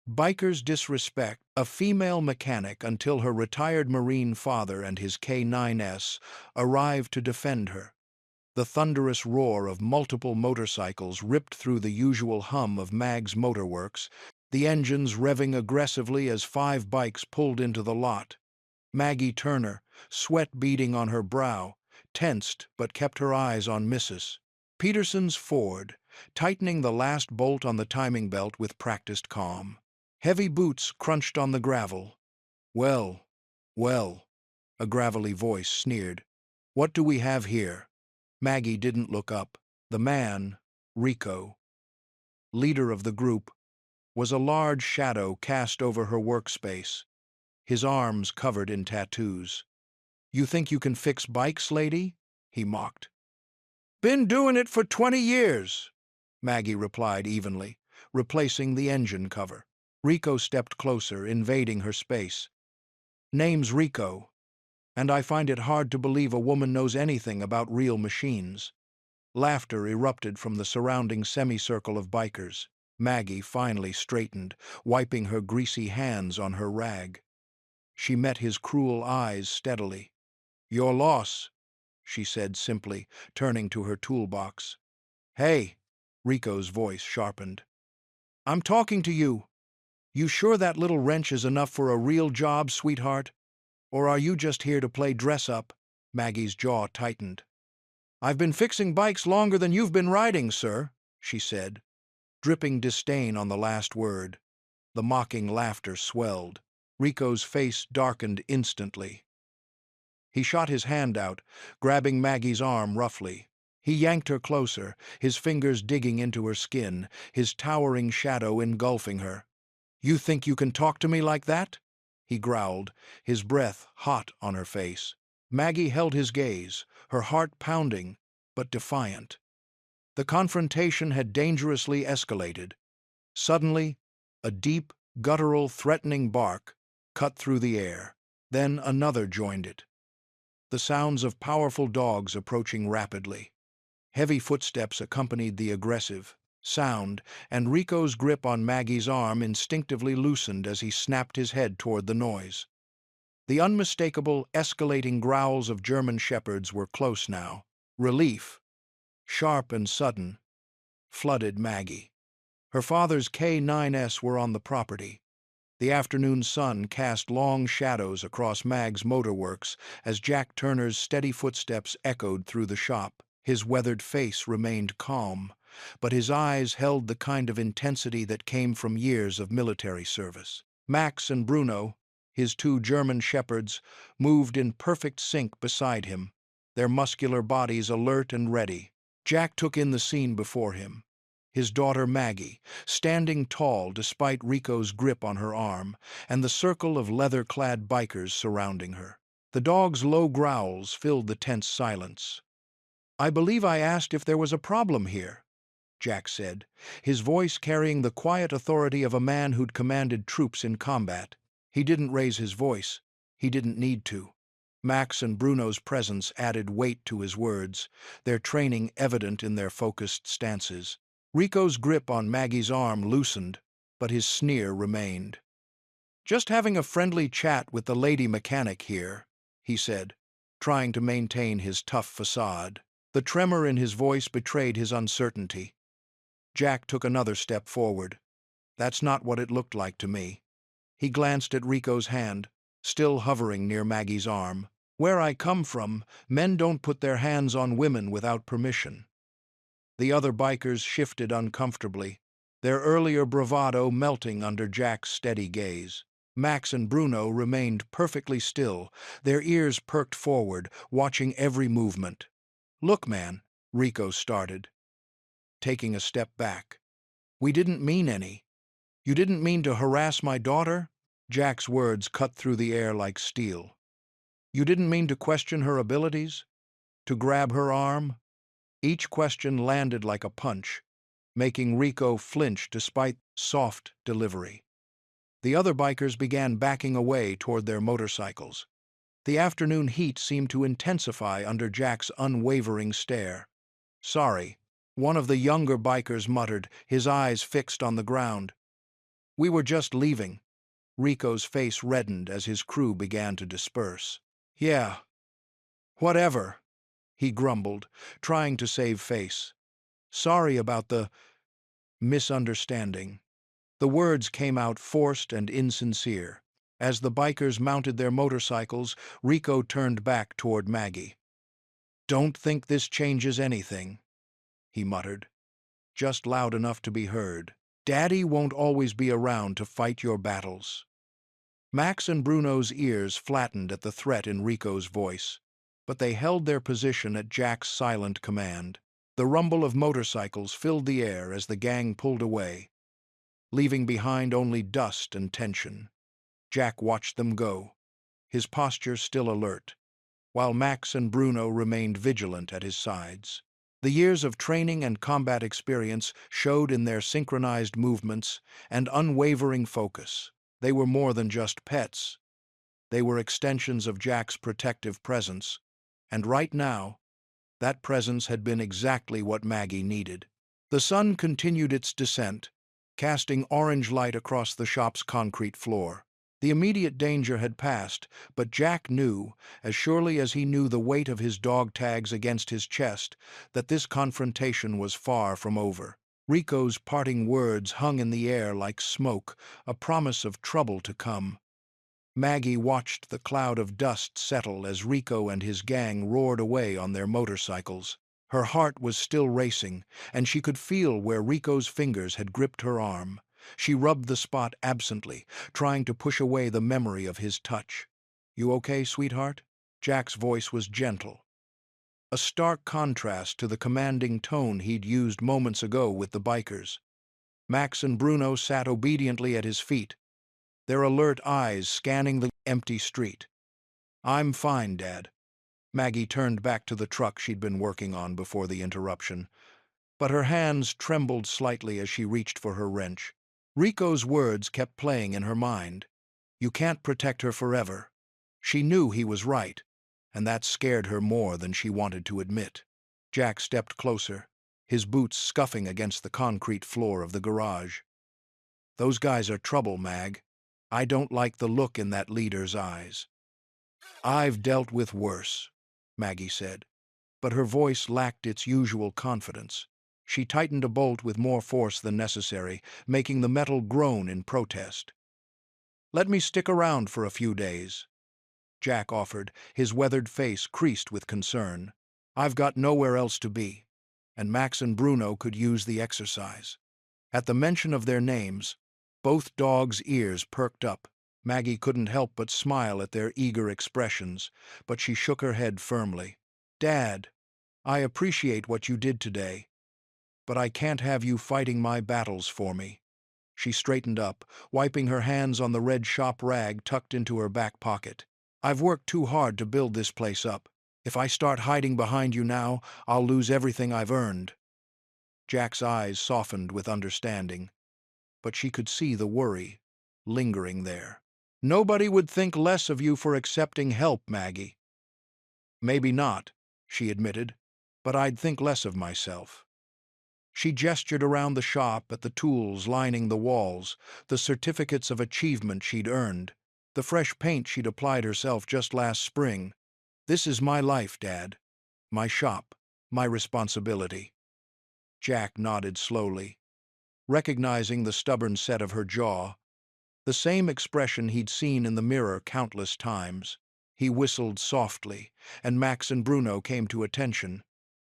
Bikers disrespect a female mechanic until her retired Marine father and his K9s arrive to defend her. The thunderous roar of multiple motorcycles ripped through the usual hum of Mag's Motorworks, the engines revving aggressively as 5 bikes pulled into the lot. Maggie Turner, sweat beading on her brow, tensed but kept her eyes on Mrs. Peterson's Ford, tightening the last bolt on the timing belt with practiced calm. Heavy boots crunched on the gravel. "Well, well," a gravelly voice sneered. "What do we have here?" Maggie didn't look up. The man, Rico, leader of the group, was a large shadow cast over her workspace, his arms covered in tattoos. "You think you can fix bikes, lady?" he mocked. "Been doing it for 20 years," Maggie replied evenly, replacing the engine cover. Rico stepped closer, invading her space. "Name's Rico, and I find it hard to believe a woman knows anything about real machines." Laughter erupted from the surrounding semicircle of bikers. Maggie finally straightened, wiping her greasy hands on her rag. She met his cruel eyes steadily. "Your loss," she said simply, turning to her toolbox. "Hey," Rico's voice sharpened. "I'm talking to you. You sure that little wrench is enough for a real job, sweetheart? Or are you just here to play dress-up?" Maggie's jaw tightened. "I've been fixing bikes longer than you've been riding, sir," she said, dripping disdain on the last word. The mocking laughter swelled. Rico's face darkened instantly. He shot his hand out, grabbing Maggie's arm roughly. He yanked her closer, his fingers digging into her skin, his towering shadow engulfing her. "You think you can talk to me like that?" he growled, his breath hot on her face. Maggie held his gaze, her heart pounding, but defiant. The confrontation had dangerously escalated. Suddenly, a deep, guttural, threatening bark cut through the air. Then another joined it. The sounds of powerful dogs approaching rapidly. Heavy footsteps accompanied the aggressive sound, and Rico's grip on Maggie's arm instinctively loosened as he snapped his head toward the noise. The unmistakable, escalating growls of German shepherds were close now. Relief, sharp and sudden, flooded Maggie. Her father's K9s were on the property. The afternoon sun cast long shadows across Mag's Motorworks as Jack Turner's steady footsteps echoed through the shop. His weathered face remained calm, but his eyes held the kind of intensity that came from years of military service. Max and Bruno, his 2 German shepherds, moved in perfect sync beside him, their muscular bodies alert and ready. Jack took in the scene before him. His daughter Maggie, standing tall despite Rico's grip on her arm, and the circle of leather-clad bikers surrounding her. The dog's low growls filled the tense silence. "I believe I asked if there was a problem here," Jack said, his voice carrying the quiet authority of a man who'd commanded troops in combat. He didn't raise his voice. He didn't need to. Max and Bruno's presence added weight to his words, their training evident in their focused stances. Rico's grip on Maggie's arm loosened, but his sneer remained. "Just having a friendly chat with the lady mechanic here," he said, trying to maintain his tough facade. The tremor in his voice betrayed his uncertainty. Jack took another step forward. "That's not what it looked like to me." He glanced at Rico's hand, still hovering near Maggie's arm. "Where I come from, men don't put their hands on women without permission." The other bikers shifted uncomfortably, their earlier bravado melting under Jack's steady gaze. Max and Bruno remained perfectly still, their ears perked forward, watching every movement. "Look, man," Rico started, taking a step back. "We didn't mean any." "You didn't mean to harass my daughter?" Jack's words cut through the air like steel. "You didn't mean to question her abilities? To grab her arm?" Each question landed like a punch, making Rico flinch despite soft delivery. The other bikers began backing away toward their motorcycles. The afternoon heat seemed to intensify under Jack's unwavering stare. "Sorry," one of the younger bikers muttered, his eyes fixed on the ground. We were just leaving. Rico's face reddened as his crew began to disperse. Yeah, whatever, he grumbled, trying to save face. Sorry about the misunderstanding. The words came out forced and insincere. As the bikers mounted their motorcycles, Rico turned back toward Maggie. Don't think this changes anything, he muttered, just loud enough to be heard. Daddy won't always be around to fight your battles. Max and Bruno's ears flattened at the threat in Rico's voice, but they held their position at Jack's silent command. The rumble of motorcycles filled the air as the gang pulled away, leaving behind only dust and tension. Jack watched them go, his posture still alert, while Max and Bruno remained vigilant at his sides. The years of training and combat experience showed in their synchronized movements and unwavering focus. They were more than just pets. They were extensions of Jack's protective presence, and right now, that presence had been exactly what Maggie needed. The sun continued its descent, casting orange light across the shop's concrete floor. The immediate danger had passed, but Jack knew, as surely as he knew the weight of his dog tags against his chest, that this confrontation was far from over. Rico's parting words hung in the air like smoke, a promise of trouble to come. Maggie watched the cloud of dust settle as Rico and his gang roared away on their motorcycles. Her heart was still racing, and she could feel where Rico's fingers had gripped her arm. She rubbed the spot absently, trying to push away the memory of his touch. "You okay, sweetheart?" Jack's voice was gentle, a stark contrast to the commanding tone he'd used moments ago with the bikers. Max and Bruno sat obediently at his feet, their alert eyes scanning the empty street. "I'm fine, Dad." Maggie turned back to the truck she'd been working on before the interruption, but her hands trembled slightly as she reached for her wrench. Rico's words kept playing in her mind. You can't protect her forever. She knew he was right, and that scared her more than she wanted to admit. Jack stepped closer, his boots scuffing against the concrete floor of the garage. "Those guys are trouble, Mag. I don't like the look in that leader's eyes." "I've dealt with worse," Maggie said, but her voice lacked its usual confidence. She tightened a bolt with more force than necessary, making the metal groan in protest. "Let me stick around for a few days," Jack offered, his weathered face creased with concern. "I've got nowhere else to be, and Max and Bruno could use the exercise." At the mention of their names, both dogs' ears perked up. Maggie couldn't help but smile at their eager expressions, but she shook her head firmly. "Dad, I appreciate what you did today, but I can't have you fighting my battles for me." She straightened up, wiping her hands on the red shop rag tucked into her back pocket. "I've worked too hard to build this place up. If I start hiding behind you now, I'll lose everything I've earned." Jack's eyes softened with understanding, but she could see the worry lingering there. "Nobody would think less of you for accepting help, Maggie." "Maybe not," she admitted, "but I'd think less of myself." She gestured around the shop at the tools lining the walls, the certificates of achievement she'd earned, the fresh paint she'd applied herself just last spring. "This is my life, Dad. My shop. My responsibility." Jack nodded slowly, recognizing the stubborn set of her jaw, the same expression he'd seen in the mirror countless times. He whistled softly, and Max and Bruno came to attention.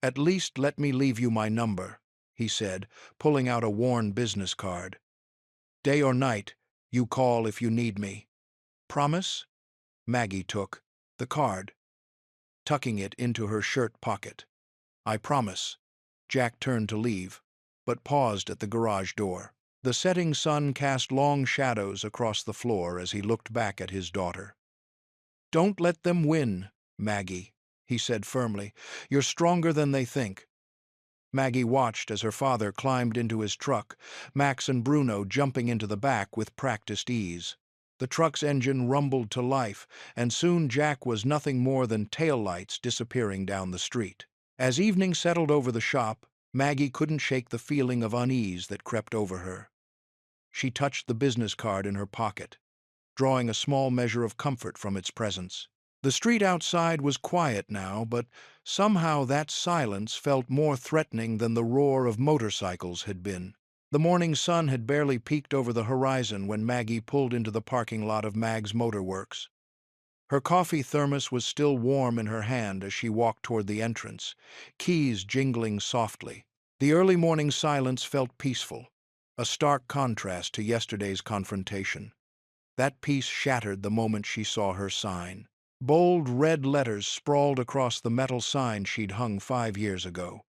"At least let me leave you my number," he said, pulling out a worn business card. "Day or night, you call if you need me." "Promise?" Maggie took the card, tucking it into her shirt pocket. "I promise." Jack turned to leave, but paused at the garage door. The setting sun cast long shadows across the floor as he looked back at his daughter. "Don't let them win, Maggie," he said firmly. "You're stronger than they think." Maggie watched as her father climbed into his truck, Max and Bruno jumping into the back with practiced ease. The truck's engine rumbled to life, and soon Jack was nothing more than taillights disappearing down the street. As evening settled over the shop, Maggie couldn't shake the feeling of unease that crept over her. She touched the business card in her pocket, drawing a small measure of comfort from its presence. The street outside was quiet now, but somehow that silence felt more threatening than the roar of motorcycles had been. The morning sun had barely peeked over the horizon when Maggie pulled into the parking lot of Mag's Motorworks. Her coffee thermos was still warm in her hand as she walked toward the entrance, keys jingling softly. The early morning silence felt peaceful, a stark contrast to yesterday's confrontation. That peace shattered the moment she saw her sign. Bold red letters sprawled across the metal sign she'd hung 5 years ago.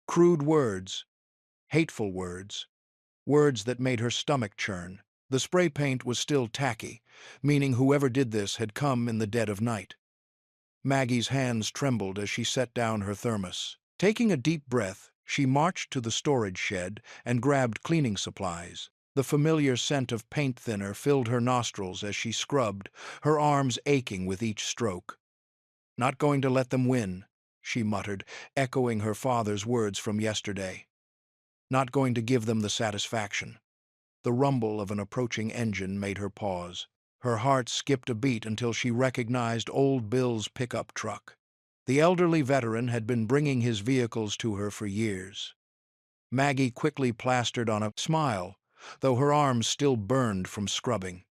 Crude words, hateful words, words that made her stomach churn. The spray paint was still tacky, meaning whoever did this had come in the dead of night. Maggie's hands trembled as she set down her thermos. Taking a deep breath, she marched to the storage shed and grabbed cleaning supplies. The familiar scent of paint thinner filled her nostrils as she scrubbed, her arms aching with each stroke. "Not going to let them win," she muttered, echoing her father's words from yesterday. "Not going to give them the satisfaction." The rumble of an approaching engine made her pause. Her heart skipped a beat until she recognized old Bill's pickup truck. The elderly veteran had been bringing his vehicles to her for years. Maggie quickly plastered on a smile, though her arms still burned from scrubbing.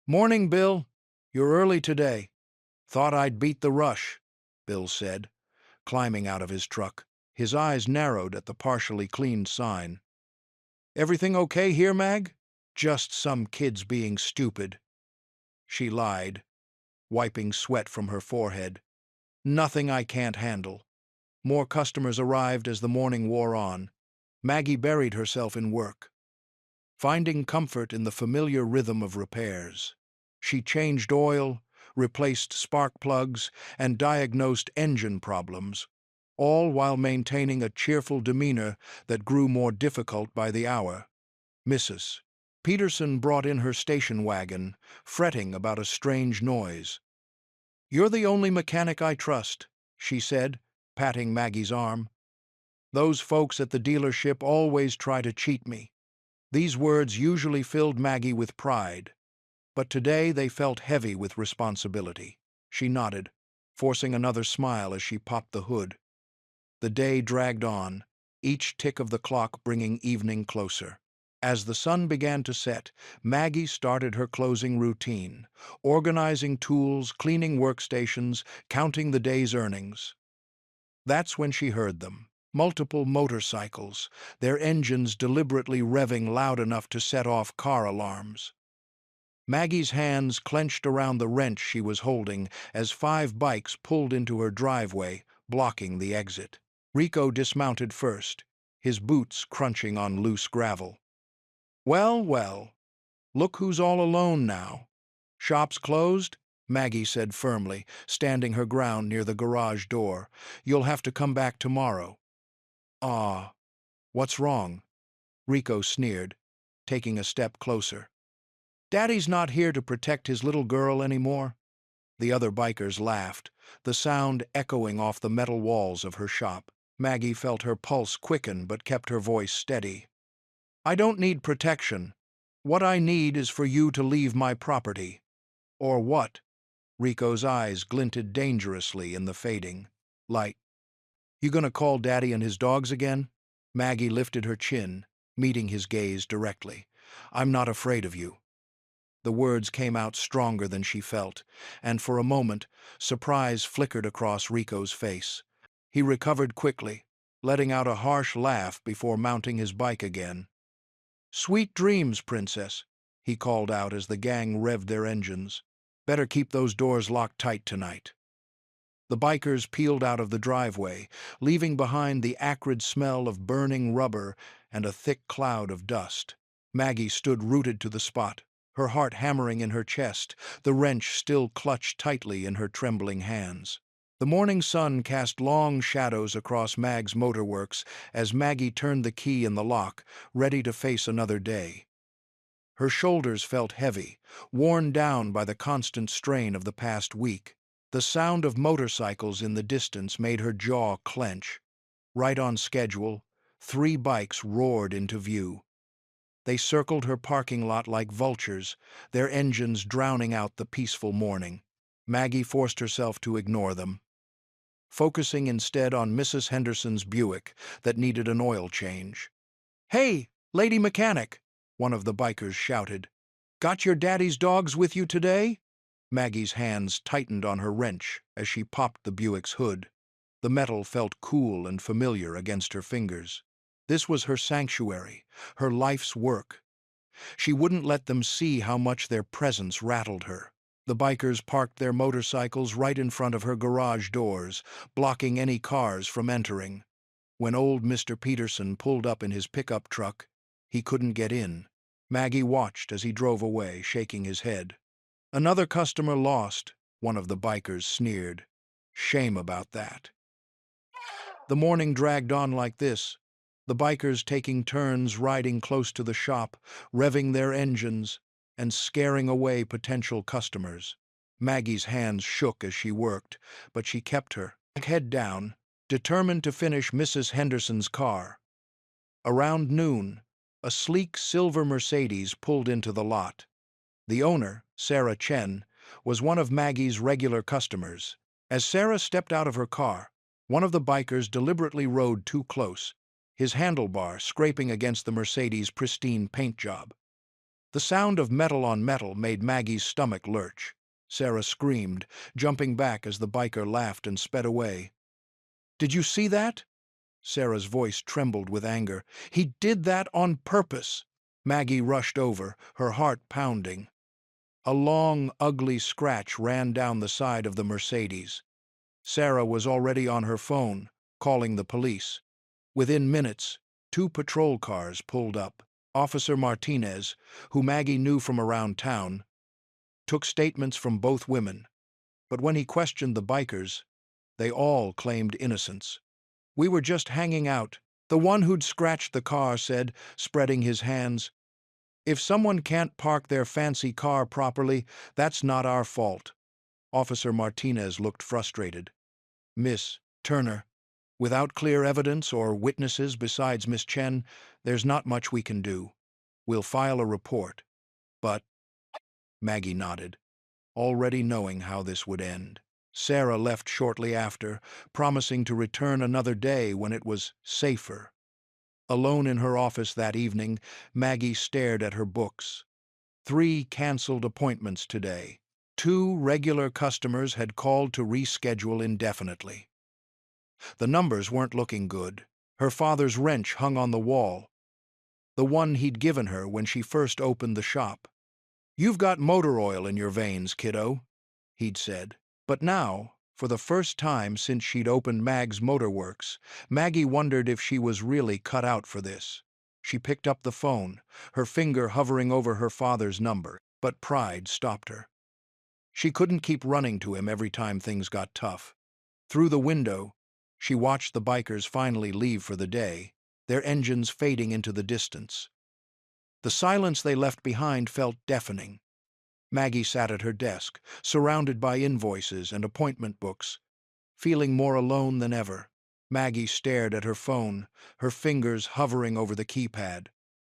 "Morning, Bill. You're early today." "Thought I'd beat the rush," Bill said, climbing out of his truck. His eyes narrowed at the partially cleaned sign. "Everything okay here, Mag?" "Just some kids being stupid," she lied, wiping sweat from her forehead. "Nothing I can't handle." More customers arrived as the morning wore on. Maggie buried herself in work, finding comfort in the familiar rhythm of repairs. She changed oil, replaced spark plugs, and diagnosed engine problems, all while maintaining a cheerful demeanor that grew more difficult by the hour. Mrs. Peterson brought in her station wagon, fretting about a strange noise. "You're the only mechanic I trust," she said, patting Maggie's arm. "Those folks at the dealership always try to cheat me." These words usually filled Maggie with pride, but today they felt heavy with responsibility. She nodded, forcing another smile as she popped the hood. The day dragged on, each tick of the clock bringing evening closer. As the sun began to set, Maggie started her closing routine, organizing tools, cleaning workstations, counting the day's earnings. That's when she heard them. Multiple motorcycles, their engines deliberately revving loud enough to set off car alarms. Maggie's hands clenched around the wrench she was holding as 5 bikes pulled into her driveway, blocking the exit. Rico dismounted first, his boots crunching on loose gravel. "Well, well, look who's all alone now." "Shop's closed?" Maggie said firmly, standing her ground near the garage door. "You'll have to come back tomorrow." "Ah, what's wrong?" Rico sneered, taking a step closer. "Daddy's not here to protect his little girl anymore." The other bikers laughed, the sound echoing off the metal walls of her shop. Maggie felt her pulse quicken but kept her voice steady. "I don't need protection. What I need is for you to leave my property." "Or what?" Rico's eyes glinted dangerously in the fading light. "You gonna call Daddy and his dogs again?" Maggie lifted her chin, meeting his gaze directly. "I'm not afraid of you." The words came out stronger than she felt, and for a moment, surprise flickered across Rico's face. He recovered quickly, letting out a harsh laugh before mounting his bike again. "Sweet dreams, Princess," he called out as the gang revved their engines. "Better keep those doors locked tight tonight." The bikers peeled out of the driveway, leaving behind the acrid smell of burning rubber and a thick cloud of dust. Maggie stood rooted to the spot, her heart hammering in her chest, the wrench still clutched tightly in her trembling hands. The morning sun cast long shadows across Mag's Motorworks as Maggie turned the key in the lock, ready to face another day. Her shoulders felt heavy, worn down by the constant strain of the past week. The sound of motorcycles in the distance made her jaw clench. Right on schedule, 3 bikes roared into view. They circled her parking lot like vultures, their engines drowning out the peaceful morning. Maggie forced herself to ignore them, focusing instead on Mrs. Henderson's Buick that needed an oil change. "Hey, lady mechanic!" one of the bikers shouted. "Got your daddy's dogs with you today?" Maggie's hands tightened on her wrench as she popped the Buick's hood. The metal felt cool and familiar against her fingers. This was her sanctuary, her life's work. She wouldn't let them see how much their presence rattled her. The bikers parked their motorcycles right in front of her garage doors, blocking any cars from entering. When old Mr. Peterson pulled up in his pickup truck, he couldn't get in. Maggie watched as he drove away, shaking his head. "Another customer lost," one of the bikers sneered. "Shame about that." The morning dragged on like this, the bikers taking turns riding close to the shop, revving their engines, and scaring away potential customers. Maggie's hands shook as she worked, but she kept her head down, determined to finish Mrs. Henderson's car. Around noon, a sleek silver Mercedes pulled into the lot. The owner, Sarah Chen, was one of Maggie's regular customers. As Sarah stepped out of her car, one of the bikers deliberately rode too close, his handlebar scraping against the Mercedes' pristine paint job. The sound of metal on metal made Maggie's stomach lurch. Sarah screamed, jumping back as the biker laughed and sped away. "Did you see that?" Sarah's voice trembled with anger. "He did that on purpose." Maggie rushed over, her heart pounding. A long, ugly scratch ran down the side of the Mercedes. Sarah was already on her phone, calling the police. Within minutes, 2 patrol cars pulled up. Officer Martinez, who Maggie knew from around town, took statements from both women. But when he questioned the bikers, they all claimed innocence. "We were just hanging out," the one who'd scratched the car said, spreading his hands. "If someone can't park their fancy car properly, that's not our fault." Officer Martinez looked frustrated. "Miss Turner, without clear evidence or witnesses besides Miss Chen, there's not much we can do. We'll file a report." "But—" Maggie nodded, already knowing how this would end. Sarah left shortly after, promising to return another day when it was safer. Alone in her office that evening, Maggie stared at her books. 3 canceled appointments today. 2 regular customers had called to reschedule indefinitely. The numbers weren't looking good. Her father's wrench hung on the wall, the one he'd given her when she first opened the shop. "You've got motor oil in your veins, kiddo," he'd said. But now, for the first time since she'd opened Mag's Motorworks, Maggie wondered if she was really cut out for this. She picked up the phone, her finger hovering over her father's number, but pride stopped her. She couldn't keep running to him every time things got tough. Through the window, she watched the bikers finally leave for the day, their engines fading into the distance. The silence they left behind felt deafening. Maggie sat at her desk, surrounded by invoices and appointment books, feeling more alone than ever. Maggie stared at her phone, her fingers hovering over the keypad.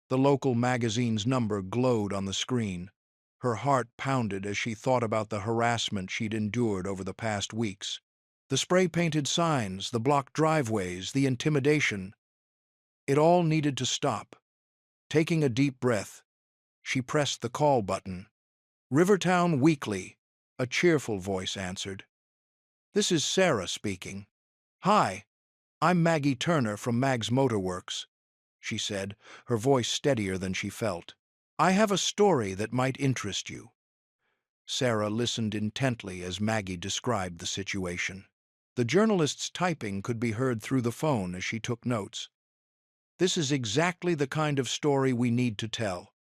The local magazine's number glowed on the screen. Her heart pounded as she thought about the harassment she'd endured over the past weeks. The spray-painted signs, the blocked driveways, the intimidation. It all needed to stop. Taking a deep breath, she pressed the call button. "Rivertown Weekly," a cheerful voice answered. "This is Sarah speaking." "Hi, I'm Maggie Turner from Mag's Motorworks," she said, her voice steadier than she felt. "I have a story that might interest you." Sarah listened intently as Maggie described the situation. The journalist's typing could be heard through the phone as she took notes. "This is exactly the kind of story we need to tell,"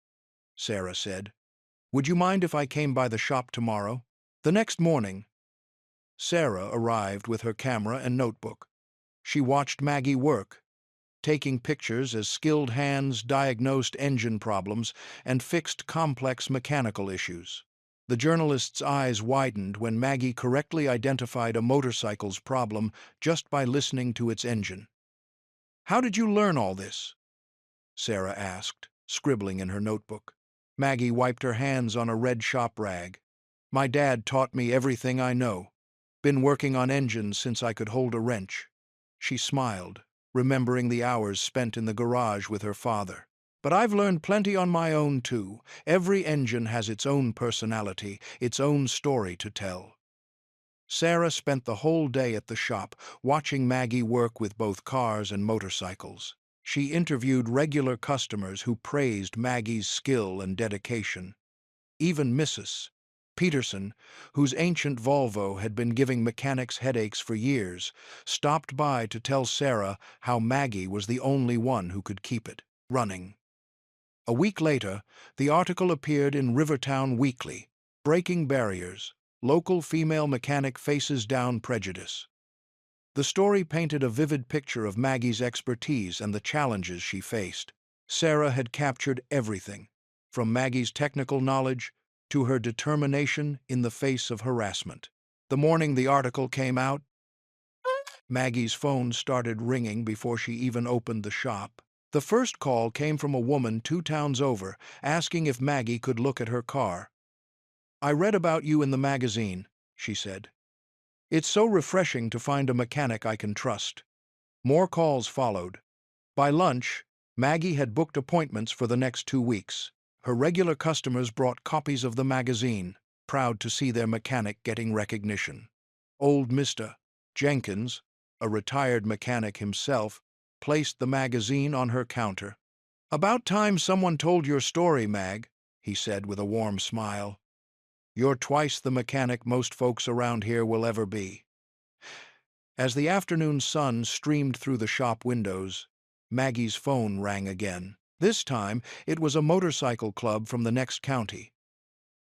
Sarah said. "Would you mind if I came by the shop tomorrow?" The next morning, Sarah arrived with her camera and notebook. She watched Maggie work, taking pictures as skilled hands diagnosed engine problems and fixed complex mechanical issues. The journalist's eyes widened when Maggie correctly identified a motorcycle's problem just by listening to its engine. "How did you learn all this?" Sarah asked, scribbling in her notebook. Maggie wiped her hands on a red shop rag. My dad taught me everything I know. Been working on engines since I could hold a wrench. She smiled, remembering the hours spent in the garage with her father. But I've learned plenty on my own, too. Every engine has its own personality, its own story to tell. Sarah spent the whole day at the shop, watching Maggie work with both cars and motorcycles. She interviewed regular customers who praised Maggie's skill and dedication. Even Mrs. Peterson, whose ancient Volvo had been giving mechanics headaches for years, stopped by to tell Sarah how Maggie was the only one who could keep it running. A week later, the article appeared in Rivertown Weekly, Breaking Barriers, Local Female Mechanic Faces Down Prejudice. The story painted a vivid picture of Maggie's expertise and the challenges she faced. Sarah had captured everything, from Maggie's technical knowledge to her determination in the face of harassment. The morning the article came out, Maggie's phone started ringing before she even opened the shop. The first call came from a woman 2 towns over, asking if Maggie could look at her car. "I read about you in the magazine," she said. "It's so refreshing to find a mechanic I can trust." More calls followed. By lunch, Maggie had booked appointments for the next 2 weeks. Her regular customers brought copies of the magazine, proud to see their mechanic getting recognition. Old Mr. Jenkins, a retired mechanic himself, placed the magazine on her counter. "About time someone told your story, Mag," he said with a warm smile. "You're twice the mechanic most folks around here will ever be." As the afternoon sun streamed through the shop windows, Maggie's phone rang again. This time, it was a motorcycle club from the next county,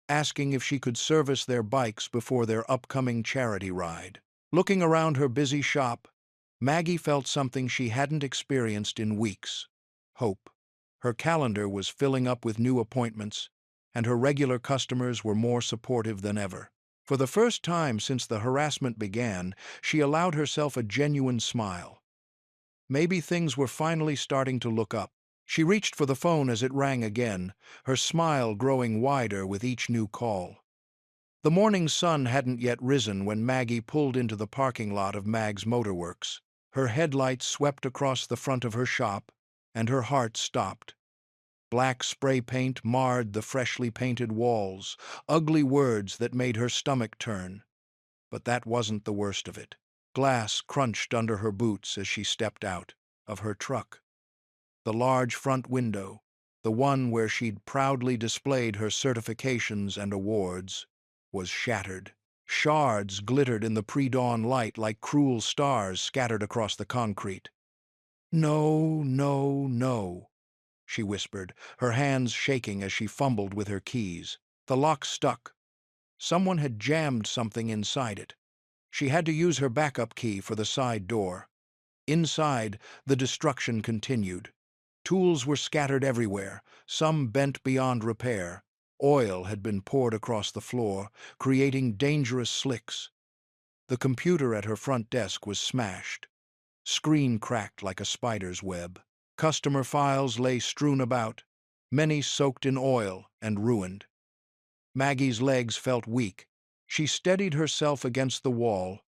asking if she could service their bikes before their upcoming charity ride. Looking around her busy shop, Maggie felt something she hadn't experienced in weeks: hope. Her calendar was filling up with new appointments, and her regular customers were more supportive than ever. For the first time since the harassment began, she allowed herself a genuine smile. Maybe things were finally starting to look up. She reached for the phone as it rang again, her smile growing wider with each new call. The morning sun hadn't yet risen when Maggie pulled into the parking lot of Mag's Motorworks. Her headlights swept across the front of her shop, and her heart stopped. Black spray paint marred the freshly painted walls, ugly words that made her stomach turn. But that wasn't the worst of it. Glass crunched under her boots as she stepped out of her truck. The large front window, the one where she'd proudly displayed her certifications and awards, was shattered. Shards glittered in the pre-dawn light like cruel stars scattered across the concrete. "No, no, no," she whispered, her hands shaking as she fumbled with her keys. The lock stuck. Someone had jammed something inside it. She had to use her backup key for the side door. Inside, the destruction continued. Tools were scattered everywhere, some bent beyond repair. Oil had been poured across the floor, creating dangerous slicks. The computer at her front desk was smashed. Screen cracked like a spider's web. Customer files lay strewn about, many soaked in oil and ruined. Maggie's legs felt weak. She steadied herself against the wall,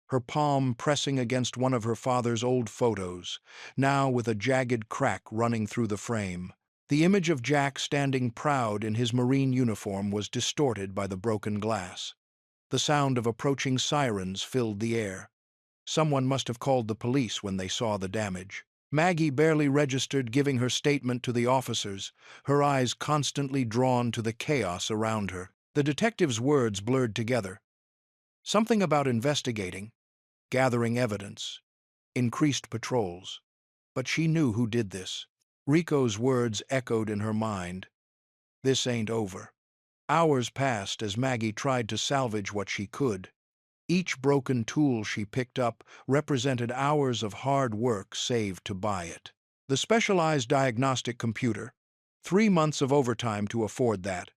her palm pressing against one of her father's old photos, now with a jagged crack running through the frame. The image of Jack standing proud in his Marine uniform was distorted by the broken glass. The sound of approaching sirens filled the air. Someone must have called the police when they saw the damage. Maggie barely registered giving her statement to the officers, her eyes constantly drawn to the chaos around her. The detective's words blurred together. Something about investigating, gathering evidence, increased patrols. But she knew who did this. Rico's words echoed in her mind. This ain't over. Hours passed as Maggie tried to salvage what she could. Each broken tool she picked up represented hours of hard work saved to buy it. The specialized diagnostic computer, 3 months of overtime to afford that.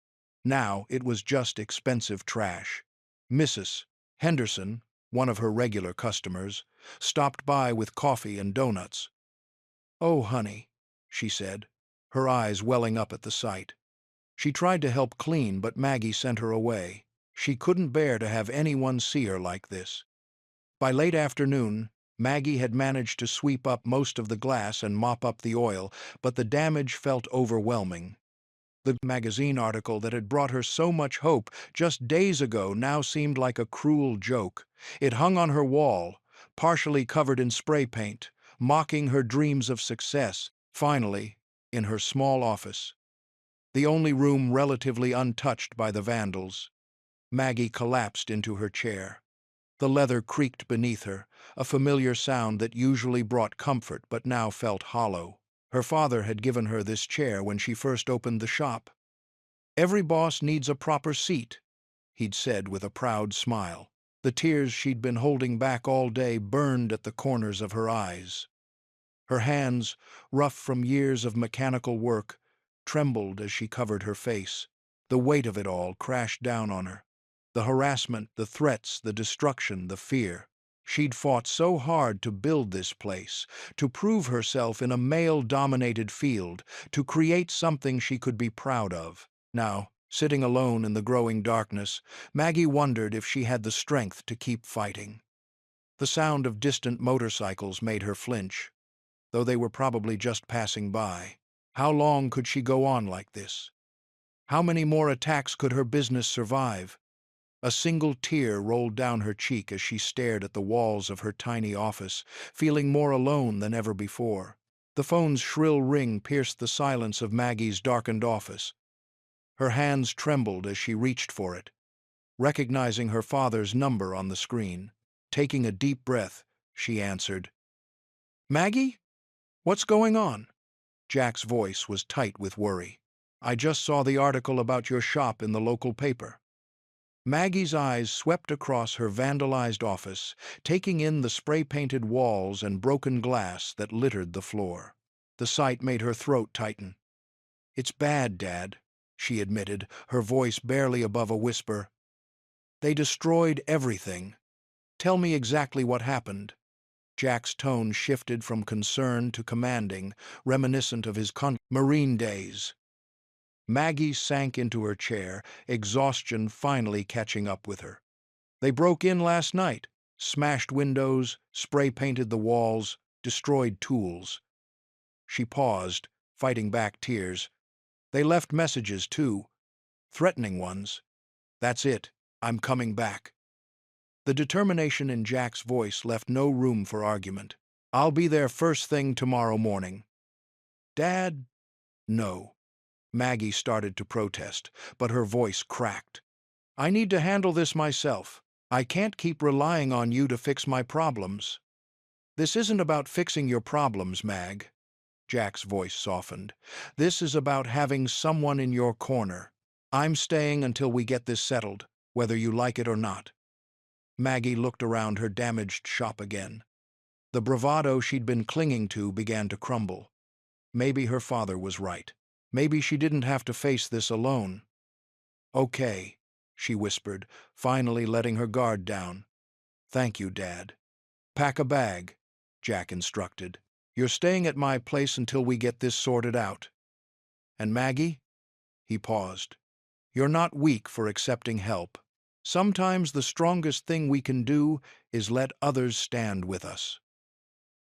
Now it was just expensive trash. Mrs. Henderson, one of her regular customers, stopped by with coffee and donuts. "Oh, honey," she said, her eyes welling up at the sight. She tried to help clean, but Maggie sent her away. She couldn't bear to have anyone see her like this. By late afternoon, Maggie had managed to sweep up most of the glass and mop up the oil, but the damage felt overwhelming. The magazine article that had brought her so much hope just days ago now seemed like a cruel joke. It hung on her wall, partially covered in spray paint, mocking her dreams of success. Finally, in her small office, the only room relatively untouched by the vandals, Maggie collapsed into her chair. The leather creaked beneath her, a familiar sound that usually brought comfort but now felt hollow. Her father had given her this chair when she first opened the shop. "Every boss needs a proper seat," he'd said with a proud smile. The tears she'd been holding back all day burned at the corners of her eyes. Her hands, rough from years of mechanical work, trembled as she covered her face. The weight of it all crashed down on her. The harassment, the threats, the destruction, the fear. She'd fought so hard to build this place, to prove herself in a male-dominated field, to create something she could be proud of. Now, sitting alone in the growing darkness, Maggie wondered if she had the strength to keep fighting. The sound of distant motorcycles made her flinch, though they were probably just passing by. How long could she go on like this? How many more attacks could her business survive? A single tear rolled down her cheek as she stared at the walls of her tiny office, feeling more alone than ever before. The phone's shrill ring pierced the silence of Maggie's darkened office. Her hands trembled as she reached for it, recognizing her father's number on the screen. Taking a deep breath, she answered. "Maggie? What's going on?" Jack's voice was tight with worry. "I just saw the article about your shop in the local paper." Maggie's eyes swept across her vandalized office, taking in the spray-painted walls and broken glass that littered the floor. The sight made her throat tighten. "It's bad, Dad," she admitted, her voice barely above a whisper. "They destroyed everything. Tell me exactly what happened." Jack's tone shifted from concern to commanding, reminiscent of his Marine days. Maggie sank into her chair, exhaustion finally catching up with her. "They broke in last night, smashed windows, spray-painted the walls, destroyed tools." She paused, fighting back tears. "They left messages, too. Threatening ones. That's it. I'm coming back." The determination in Jack's voice left no room for argument. "I'll be there first thing tomorrow morning." "Dad?" "No." Maggie started to protest, but her voice cracked. "I need to handle this myself. I can't keep relying on you to fix my problems." "This isn't about fixing your problems, Mag." Jack's voice softened. "This is about having someone in your corner. I'm staying until we get this settled, whether you like it or not." Maggie looked around her damaged shop again. The bravado she'd been clinging to began to crumble. Maybe her father was right. Maybe she didn't have to face this alone. "Okay," she whispered, finally letting her guard down. "Thank you, Dad." "Pack a bag," Jack instructed. "You're staying at my place until we get this sorted out. And Maggie?" He paused. "You're not weak for accepting help. Sometimes the strongest thing we can do is let others stand with us."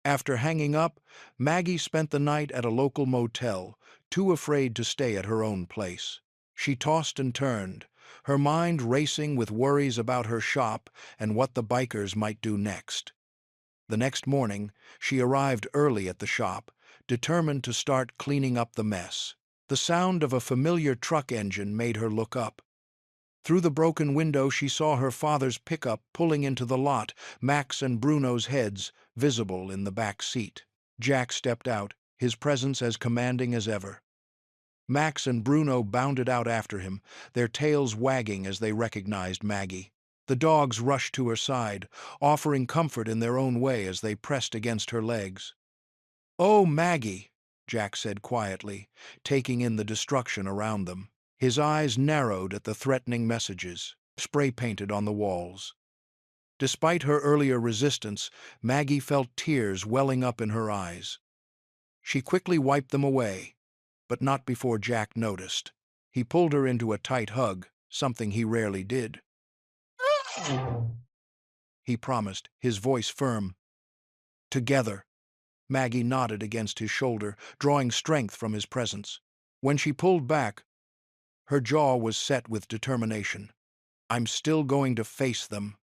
After hanging up, Maggie spent the night at a local motel, too afraid to stay at her own place. She tossed and turned, her mind racing with worries about her shop and what the bikers might do next. The next morning, she arrived early at the shop, determined to start cleaning up the mess. The sound of a familiar truck engine made her look up. Through the broken window she saw her father's pickup pulling into the lot, Max and Bruno's heads visible in the back seat. Jack stepped out, his presence as commanding as ever. Max and Bruno bounded out after him, their tails wagging as they recognized Maggie. The dogs rushed to her side, offering comfort in their own way as they pressed against her legs. "Oh, Maggie," Jack said quietly, taking in the destruction around them. His eyes narrowed at the threatening messages, spray-painted on the walls. Despite her earlier resistance, Maggie felt tears welling up in her eyes. She quickly wiped them away. but not before Jack noticed. He pulled her into a tight hug, something he rarely did. He promised, his voice firm. Together. Maggie nodded against his shoulder, drawing strength from his presence. When she pulled back, her jaw was set with determination. "I'm still going to face them,"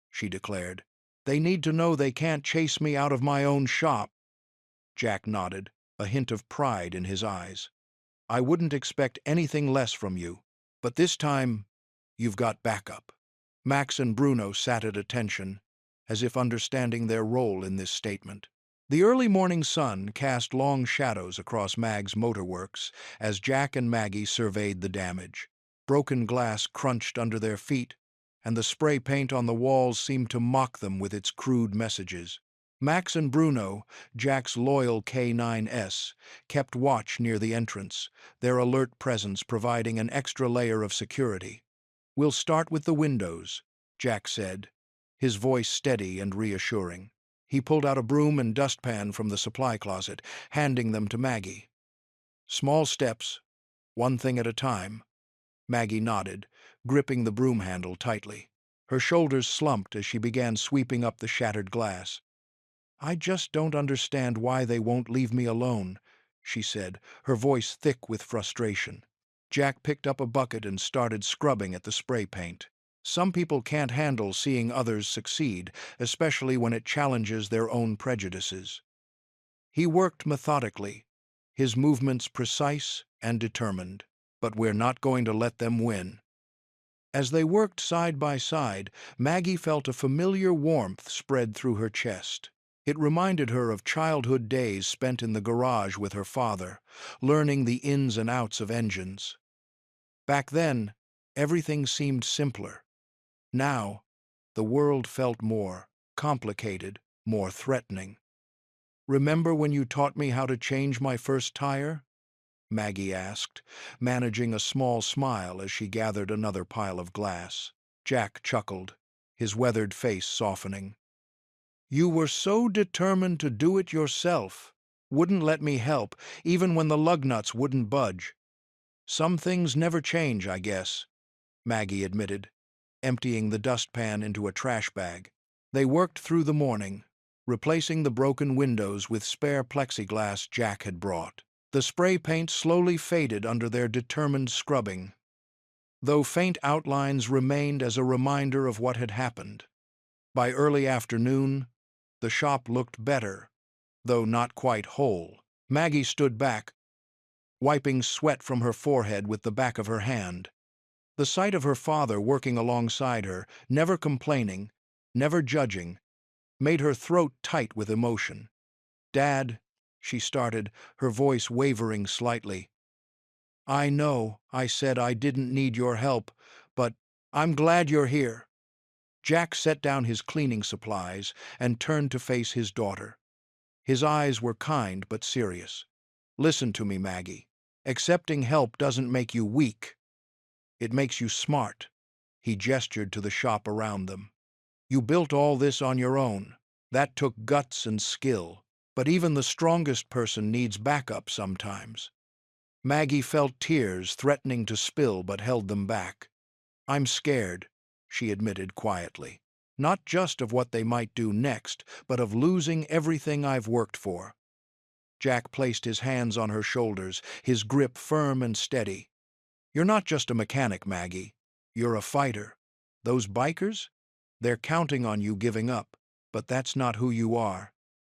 she declared. "They need to know they can't chase me out of my own shop." Jack nodded, a hint of pride in his eyes. "I wouldn't expect anything less from you, but this time you've got backup." Max and Bruno sat at attention, as if understanding their role in this statement. The early morning sun cast long shadows across Mag's motorworks as Jack and Maggie surveyed the damage. Broken glass crunched under their feet, and the spray paint on the walls seemed to mock them with its crude messages. Max and Bruno, Jack's loyal K9s, kept watch near the entrance, their alert presence providing an extra layer of security. "We'll start with the windows," Jack said, his voice steady and reassuring. He pulled out a broom and dustpan from the supply closet, handing them to Maggie. "Small steps, one thing at a time." Maggie nodded, gripping the broom handle tightly. Her shoulders slumped as she began sweeping up the shattered glass. "I just don't understand why they won't leave me alone," she said, her voice thick with frustration. Jack picked up a bucket and started scrubbing at the spray paint. Some people can't handle seeing others succeed, especially when it challenges their own prejudices. He worked methodically, his movements precise and determined. "But we're not going to let them win." As they worked side by side, Maggie felt a familiar warmth spread through her chest. It reminded her of childhood days spent in the garage with her father, learning the ins and outs of engines. Back then, everything seemed simpler. Now, the world felt more complicated, more threatening. "Remember when you taught me how to change my first tire?" Maggie asked, managing a small smile as she gathered another pile of glass. Jack chuckled, his weathered face softening. "You were so determined to do it yourself. Wouldn't let me help, even when the lug nuts wouldn't budge." "Some things never change, I guess," Maggie admitted, emptying the dustpan into a trash bag. They worked through the morning, replacing the broken windows with spare plexiglass Jack had brought. The spray paint slowly faded under their determined scrubbing, though faint outlines remained as a reminder of what had happened. By early afternoon, the shop looked better, though not quite whole. Maggie stood back, wiping sweat from her forehead with the back of her hand. The sight of her father working alongside her, never complaining, never judging, made her throat tight with emotion. "Dad," she started, her voice wavering slightly. "I know I said I didn't need your help, but I'm glad you're here." Jack set down his cleaning supplies and turned to face his daughter. His eyes were kind but serious. "Listen to me, Maggie. Accepting help doesn't make you weak. It makes you smart." He gestured to the shop around them. "You built all this on your own. That took guts and skill. But even the strongest person needs backup sometimes." Maggie felt tears threatening to spill but held them back. "I'm scared," she admitted quietly. "Not just of what they might do next, but of losing everything I've worked for." Jack placed his hands on her shoulders, his grip firm and steady. "You're not just a mechanic, Maggie. You're a fighter. Those bikers? They're counting on you giving up, but that's not who you are,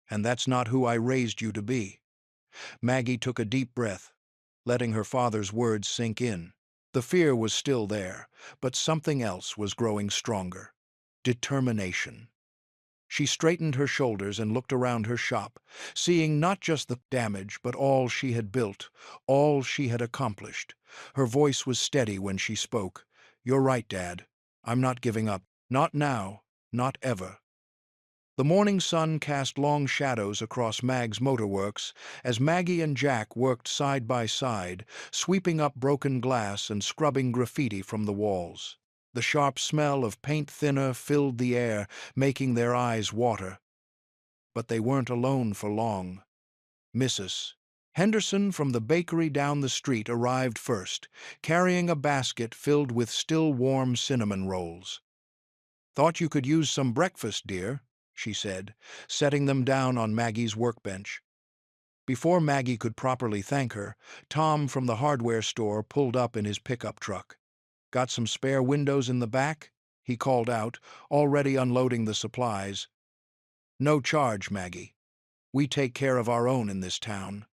and that's not who I raised you to be." Maggie took a deep breath, letting her father's words sink in. The fear was still there, but something else was growing stronger. Determination. She straightened her shoulders and looked around her shop, seeing not just the damage, but all she had built, all she had accomplished. Her voice was steady when she spoke. "You're right, Dad. I'm not giving up. Not now. Not ever." The morning sun cast long shadows across Mag's motorworks as Maggie and Jack worked side by side, sweeping up broken glass and scrubbing graffiti from the walls. The sharp smell of paint thinner filled the air, making their eyes water. But they weren't alone for long. Mrs. Henderson from the bakery down the street arrived first, carrying a basket filled with still warm cinnamon rolls. "Thought you could use some breakfast, dear," she said, setting them down on Maggie's workbench. Before Maggie could properly thank her, Tom from the hardware store pulled up in his pickup truck. "Got some spare windows in the back?" he called out, already unloading the supplies. "No charge, Maggie. We take care of our own in this town."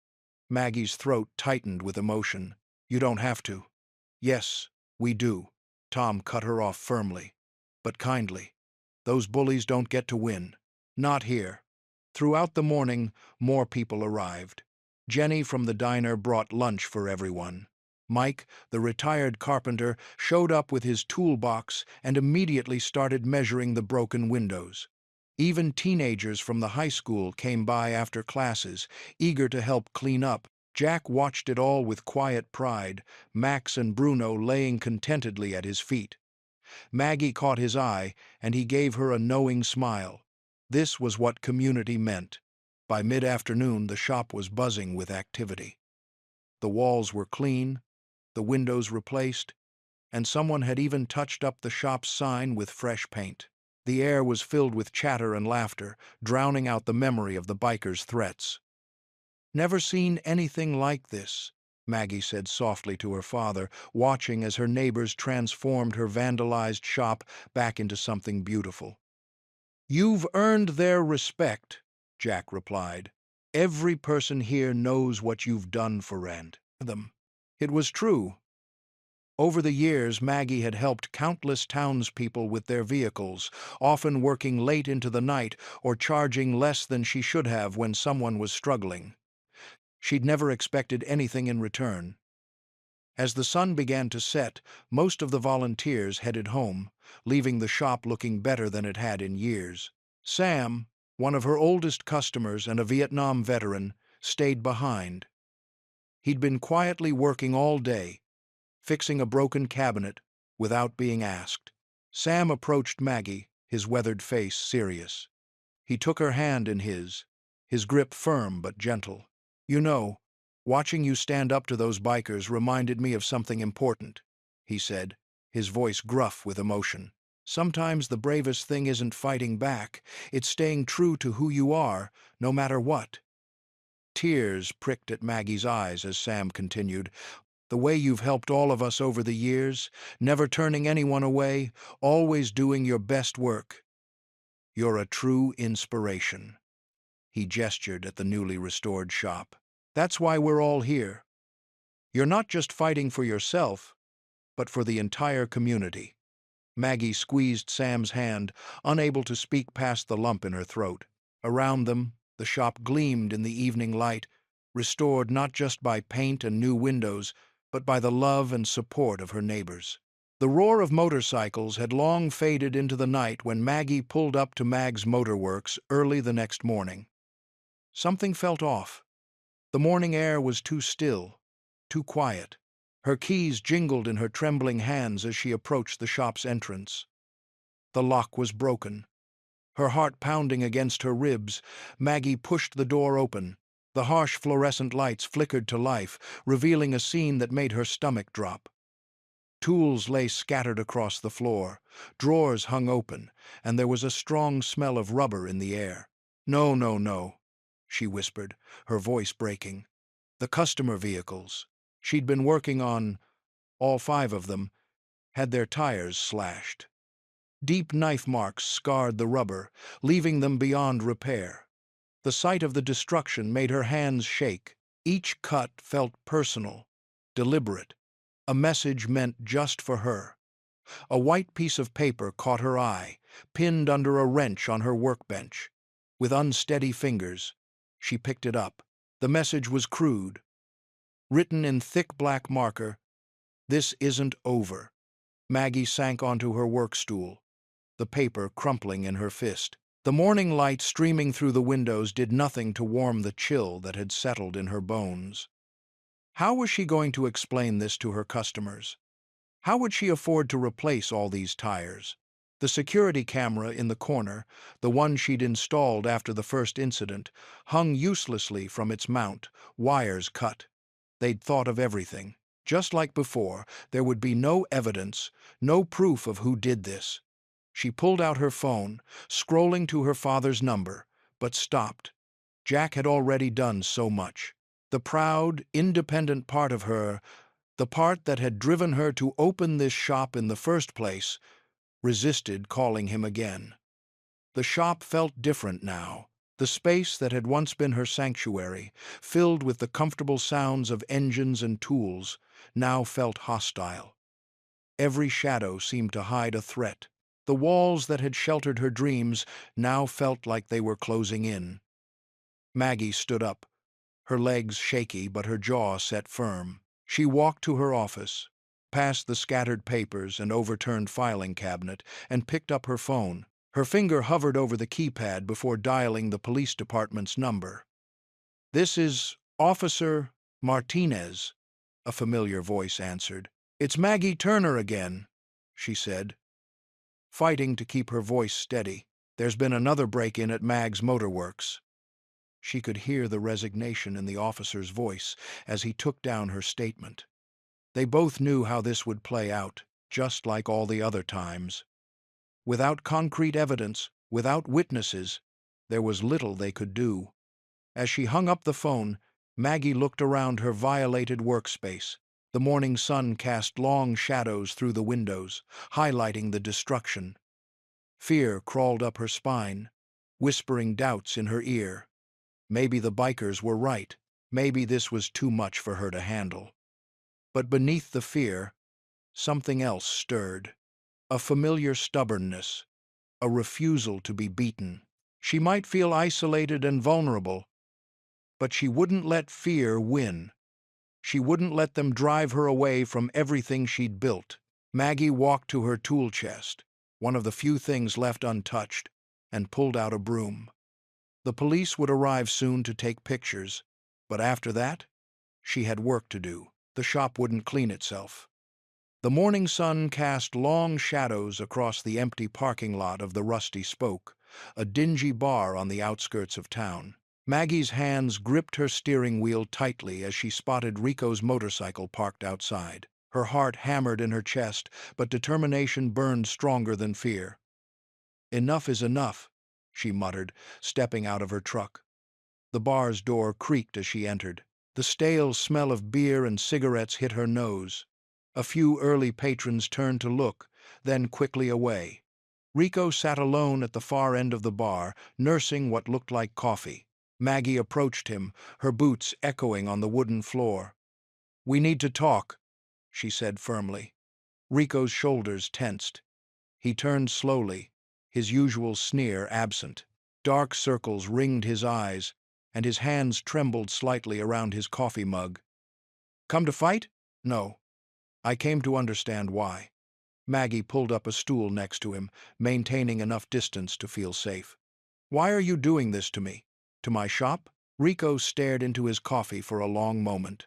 Maggie's throat tightened with emotion. "You don't have to." "Yes, we do." Tom cut her off firmly, but kindly. "Those bullies don't get to win. Not here." Throughout the morning, more people arrived. Jenny from the diner brought lunch for everyone. Mike, the retired carpenter, showed up with his toolbox and immediately started measuring the broken windows. Even teenagers from the high school came by after classes, eager to help clean up. Jack watched it all with quiet pride, Max and Bruno laying contentedly at his feet. Maggie caught his eye, and he gave her a knowing smile. This was what community meant. By mid-afternoon, the shop was buzzing with activity. The walls were clean, the windows replaced, and someone had even touched up the shop's sign with fresh paint. The air was filled with chatter and laughter, drowning out the memory of the bikers' threats. "Never seen anything like this," Maggie said softly to her father, watching as her neighbors transformed her vandalized shop back into something beautiful. "You've earned their respect," Jack replied. "Every person here knows what you've done for them." It was true. Over the years, Maggie had helped countless townspeople with their vehicles, often working late into the night or charging less than she should have when someone was struggling. She'd never expected anything in return. As the sun began to set, most of the volunteers headed home, leaving the shop looking better than it had in years. Sam, one of her oldest customers and a Vietnam veteran, stayed behind. He'd been quietly working all day, fixing a broken cabinet without being asked. Sam approached Maggie, his weathered face serious. He took her hand in his grip firm but gentle. "You know, watching you stand up to those bikers reminded me of something important," he said, his voice gruff with emotion. "Sometimes the bravest thing isn't fighting back, it's staying true to who you are, no matter what." Tears pricked at Maggie's eyes as Sam continued. "The way you've helped all of us over the years, never turning anyone away, always doing your best work. You're a true inspiration." He gestured at the newly restored shop. "That's why we're all here. You're not just fighting for yourself, but for the entire community." Maggie squeezed Sam's hand, unable to speak past the lump in her throat. Around them, the shop gleamed in the evening light, restored not just by paint and new windows, but by the love and support of her neighbors. The roar of motorcycles had long faded into the night when Maggie pulled up to Mag's Motorworks early the next morning. Something felt off. The morning air was too still, too quiet. Her keys jingled in her trembling hands as she approached the shop's entrance. The lock was broken. Her heart pounding against her ribs, Maggie pushed the door open. The harsh fluorescent lights flickered to life, revealing a scene that made her stomach drop. Tools lay scattered across the floor, drawers hung open, and there was a strong smell of rubber in the air. "No, no, no," she whispered, her voice breaking. "The customer vehicles she'd been working on, all 5 of them, had their tires slashed. Deep knife marks scarred the rubber, leaving them beyond repair. The sight of the destruction made her hands shake. Each cut felt personal, deliberate, a message meant just for her. A white piece of paper caught her eye, pinned under a wrench on her workbench. With unsteady fingers, she picked it up. The message was crude. Written in thick black marker, "This isn't over." Maggie sank onto her work stool, the paper crumpling in her fist. The morning light streaming through the windows did nothing to warm the chill that had settled in her bones. How was she going to explain this to her customers? How would she afford to replace all these tires? The security camera in the corner, the one she'd installed after the first incident, hung uselessly from its mount, wires cut. They'd thought of everything. Just like before, there would be no evidence, no proof of who did this. She pulled out her phone, scrolling to her father's number, but stopped. Jack had already done so much. The proud, independent part of her, the part that had driven her to open this shop in the first place, resisted calling him again. The shop felt different now. The space that had once been her sanctuary, filled with the comfortable sounds of engines and tools, now felt hostile. Every shadow seemed to hide a threat. The walls that had sheltered her dreams now felt like they were closing in. Maggie stood up, her legs shaky but her jaw set firm. She walked to her office, past the scattered papers and overturned filing cabinet, and picked up her phone. Her finger hovered over the keypad before dialing the police department's number. "This is Officer Martinez," a familiar voice answered. "It's Maggie Turner again," she said, fighting to keep her voice steady. "There's been another break-in at Mag's Motorworks." She could hear the resignation in the officer's voice as he took down her statement. They both knew how this would play out, just like all the other times. Without concrete evidence, without witnesses, there was little they could do. As she hung up the phone, Maggie looked around her violated workspace. The morning sun cast long shadows through the windows, highlighting the destruction. Fear crawled up her spine, whispering doubts in her ear. Maybe the bikers were right. Maybe this was too much for her to handle. But beneath the fear, something else stirred. A familiar stubbornness, a refusal to be beaten. She might feel isolated and vulnerable, but she wouldn't let fear win. She wouldn't let them drive her away from everything she'd built. Maggie walked to her tool chest, one of the few things left untouched, and pulled out a broom. The police would arrive soon to take pictures, but after that, she had work to do. The shop wouldn't clean itself. The morning sun cast long shadows across the empty parking lot of the Rusty Spoke, a dingy bar on the outskirts of town. Maggie's hands gripped her steering wheel tightly as she spotted Rico's motorcycle parked outside. Her heart hammered in her chest, but determination burned stronger than fear. "Enough is enough," she muttered, stepping out of her truck. The bar's door creaked as she entered. The stale smell of beer and cigarettes hit her nose. A few early patrons turned to look, then quickly away. Rico sat alone at the far end of the bar, nursing what looked like coffee. Maggie approached him, her boots echoing on the wooden floor. "We need to talk," she said firmly. Rico's shoulders tensed. He turned slowly, his usual sneer absent. Dark circles ringed his eyes, and his hands trembled slightly around his coffee mug. "Come to fight? No. I came to understand why." Maggie pulled up a stool next to him, maintaining enough distance to feel safe. "Why are you doing this to me? To my shop?" Rico stared into his coffee for a long moment.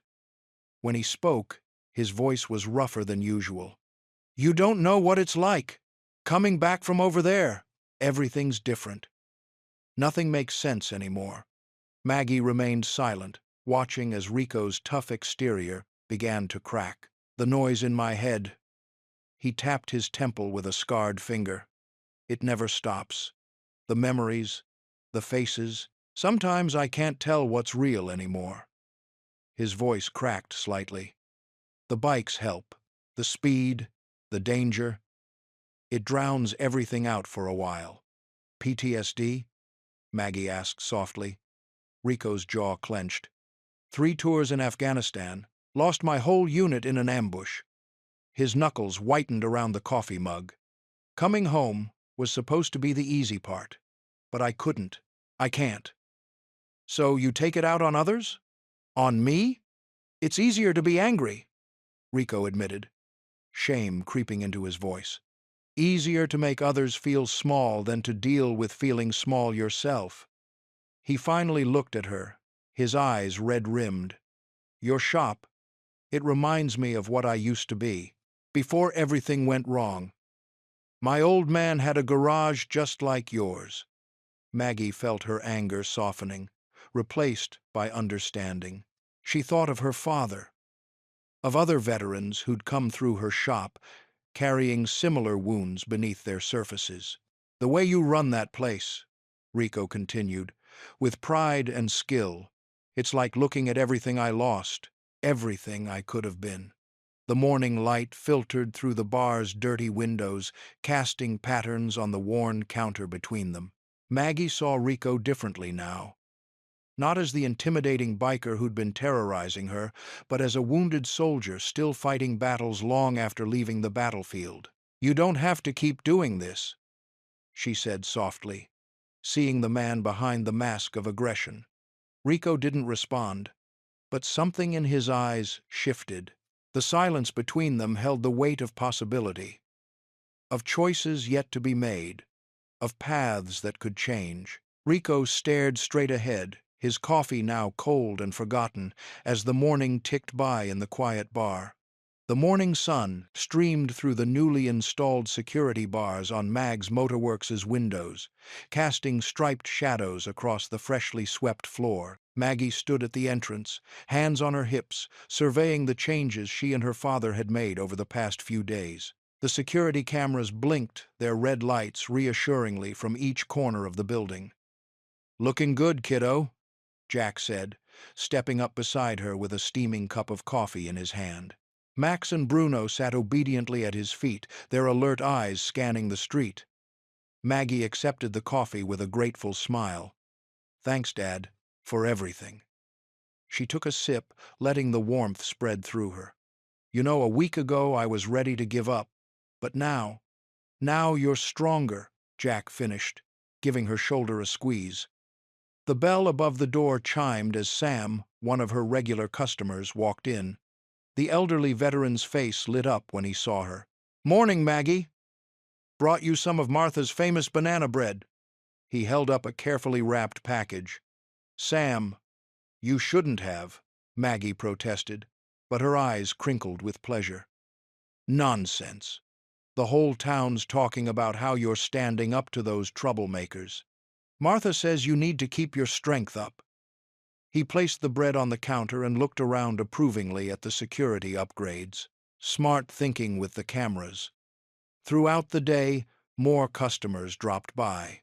When he spoke, his voice was rougher than usual. "You don't know what it's like. Coming back from over there. Everything's different. Nothing makes sense anymore." Maggie remained silent, watching as Rico's tough exterior began to crack. "The noise in my head." He tapped his temple with a scarred finger. "It never stops. The memories, the faces. Sometimes I can't tell what's real anymore." His voice cracked slightly. "The bikes help. The speed, the danger. It drowns everything out for a while." "PTSD?" Maggie asked softly. Rico's jaw clenched. "3 tours in Afghanistan. Lost my whole unit in an ambush." His knuckles whitened around the coffee mug. "Coming home was supposed to be the easy part. But I couldn't. I can't." "So you take it out on others? On me? It's easier to be angry," Rico admitted, shame creeping into his voice. "Easier to make others feel small than to deal with feeling small yourself." He finally looked at her, his eyes red-rimmed. "Your shop, it reminds me of what I used to be, before everything went wrong. My old man had a garage just like yours. Maggie felt her anger softening, replaced by understanding. She thought of her father, of other veterans who'd come through her shop, carrying similar wounds beneath their surfaces. The way you run that place, Rico continued, with pride and skill, it's like looking at everything I lost, everything I could have been. The morning light filtered through the bar's dirty windows, casting patterns on the worn counter between them. Maggie saw Rico differently now. Not as the intimidating biker who'd been terrorizing her, but as a wounded soldier still fighting battles long after leaving the battlefield. You don't have to keep doing this, she said softly, seeing the man behind the mask of aggression. Rico didn't respond, but something in his eyes shifted. The silence between them held the weight of possibility, of choices yet to be made, of paths that could change. Rico stared straight ahead, his coffee now cold and forgotten, as the morning ticked by in the quiet bar. The morning sun streamed through the newly installed security bars on Mag's Motorworks' windows, casting striped shadows across the freshly swept floor. Maggie stood at the entrance, hands on her hips, surveying the changes she and her father had made over the past few days. The security cameras blinked their red lights reassuringly from each corner of the building. "Looking good, kiddo," Jack said, stepping up beside her with a steaming cup of coffee in his hand. Max and Bruno sat obediently at his feet, their alert eyes scanning the street. Maggie accepted the coffee with a grateful smile. "Thanks, Dad, for everything." She took a sip, letting the warmth spread through her. "You know, a week ago I was ready to give up, but now you're stronger," Jack finished, giving her shoulder a squeeze. The bell above the door chimed as Sam, one of her regular customers, walked in. The elderly veteran's face lit up when he saw her. "Morning, Maggie. Brought you some of Martha's famous banana bread." He held up a carefully wrapped package. "Sam, you shouldn't have," Maggie protested, but her eyes crinkled with pleasure. "Nonsense. The whole town's talking about how you're standing up to those troublemakers. Martha says you need to keep your strength up." He placed the bread on the counter and looked around approvingly at the security upgrades. Smart thinking with the cameras. Throughout the day, more customers dropped by.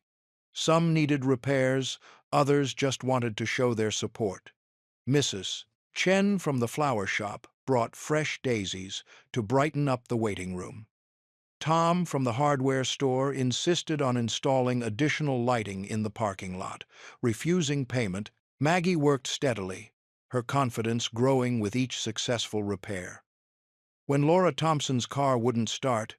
Some needed repairs, others just wanted to show their support. Mrs. Chen from the flower shop brought fresh daisies to brighten up the waiting room. Tom from the hardware store insisted on installing additional lighting in the parking lot. Refusing payment, Maggie worked steadily, her confidence growing with each successful repair. When Laura Thompson's car wouldn't start,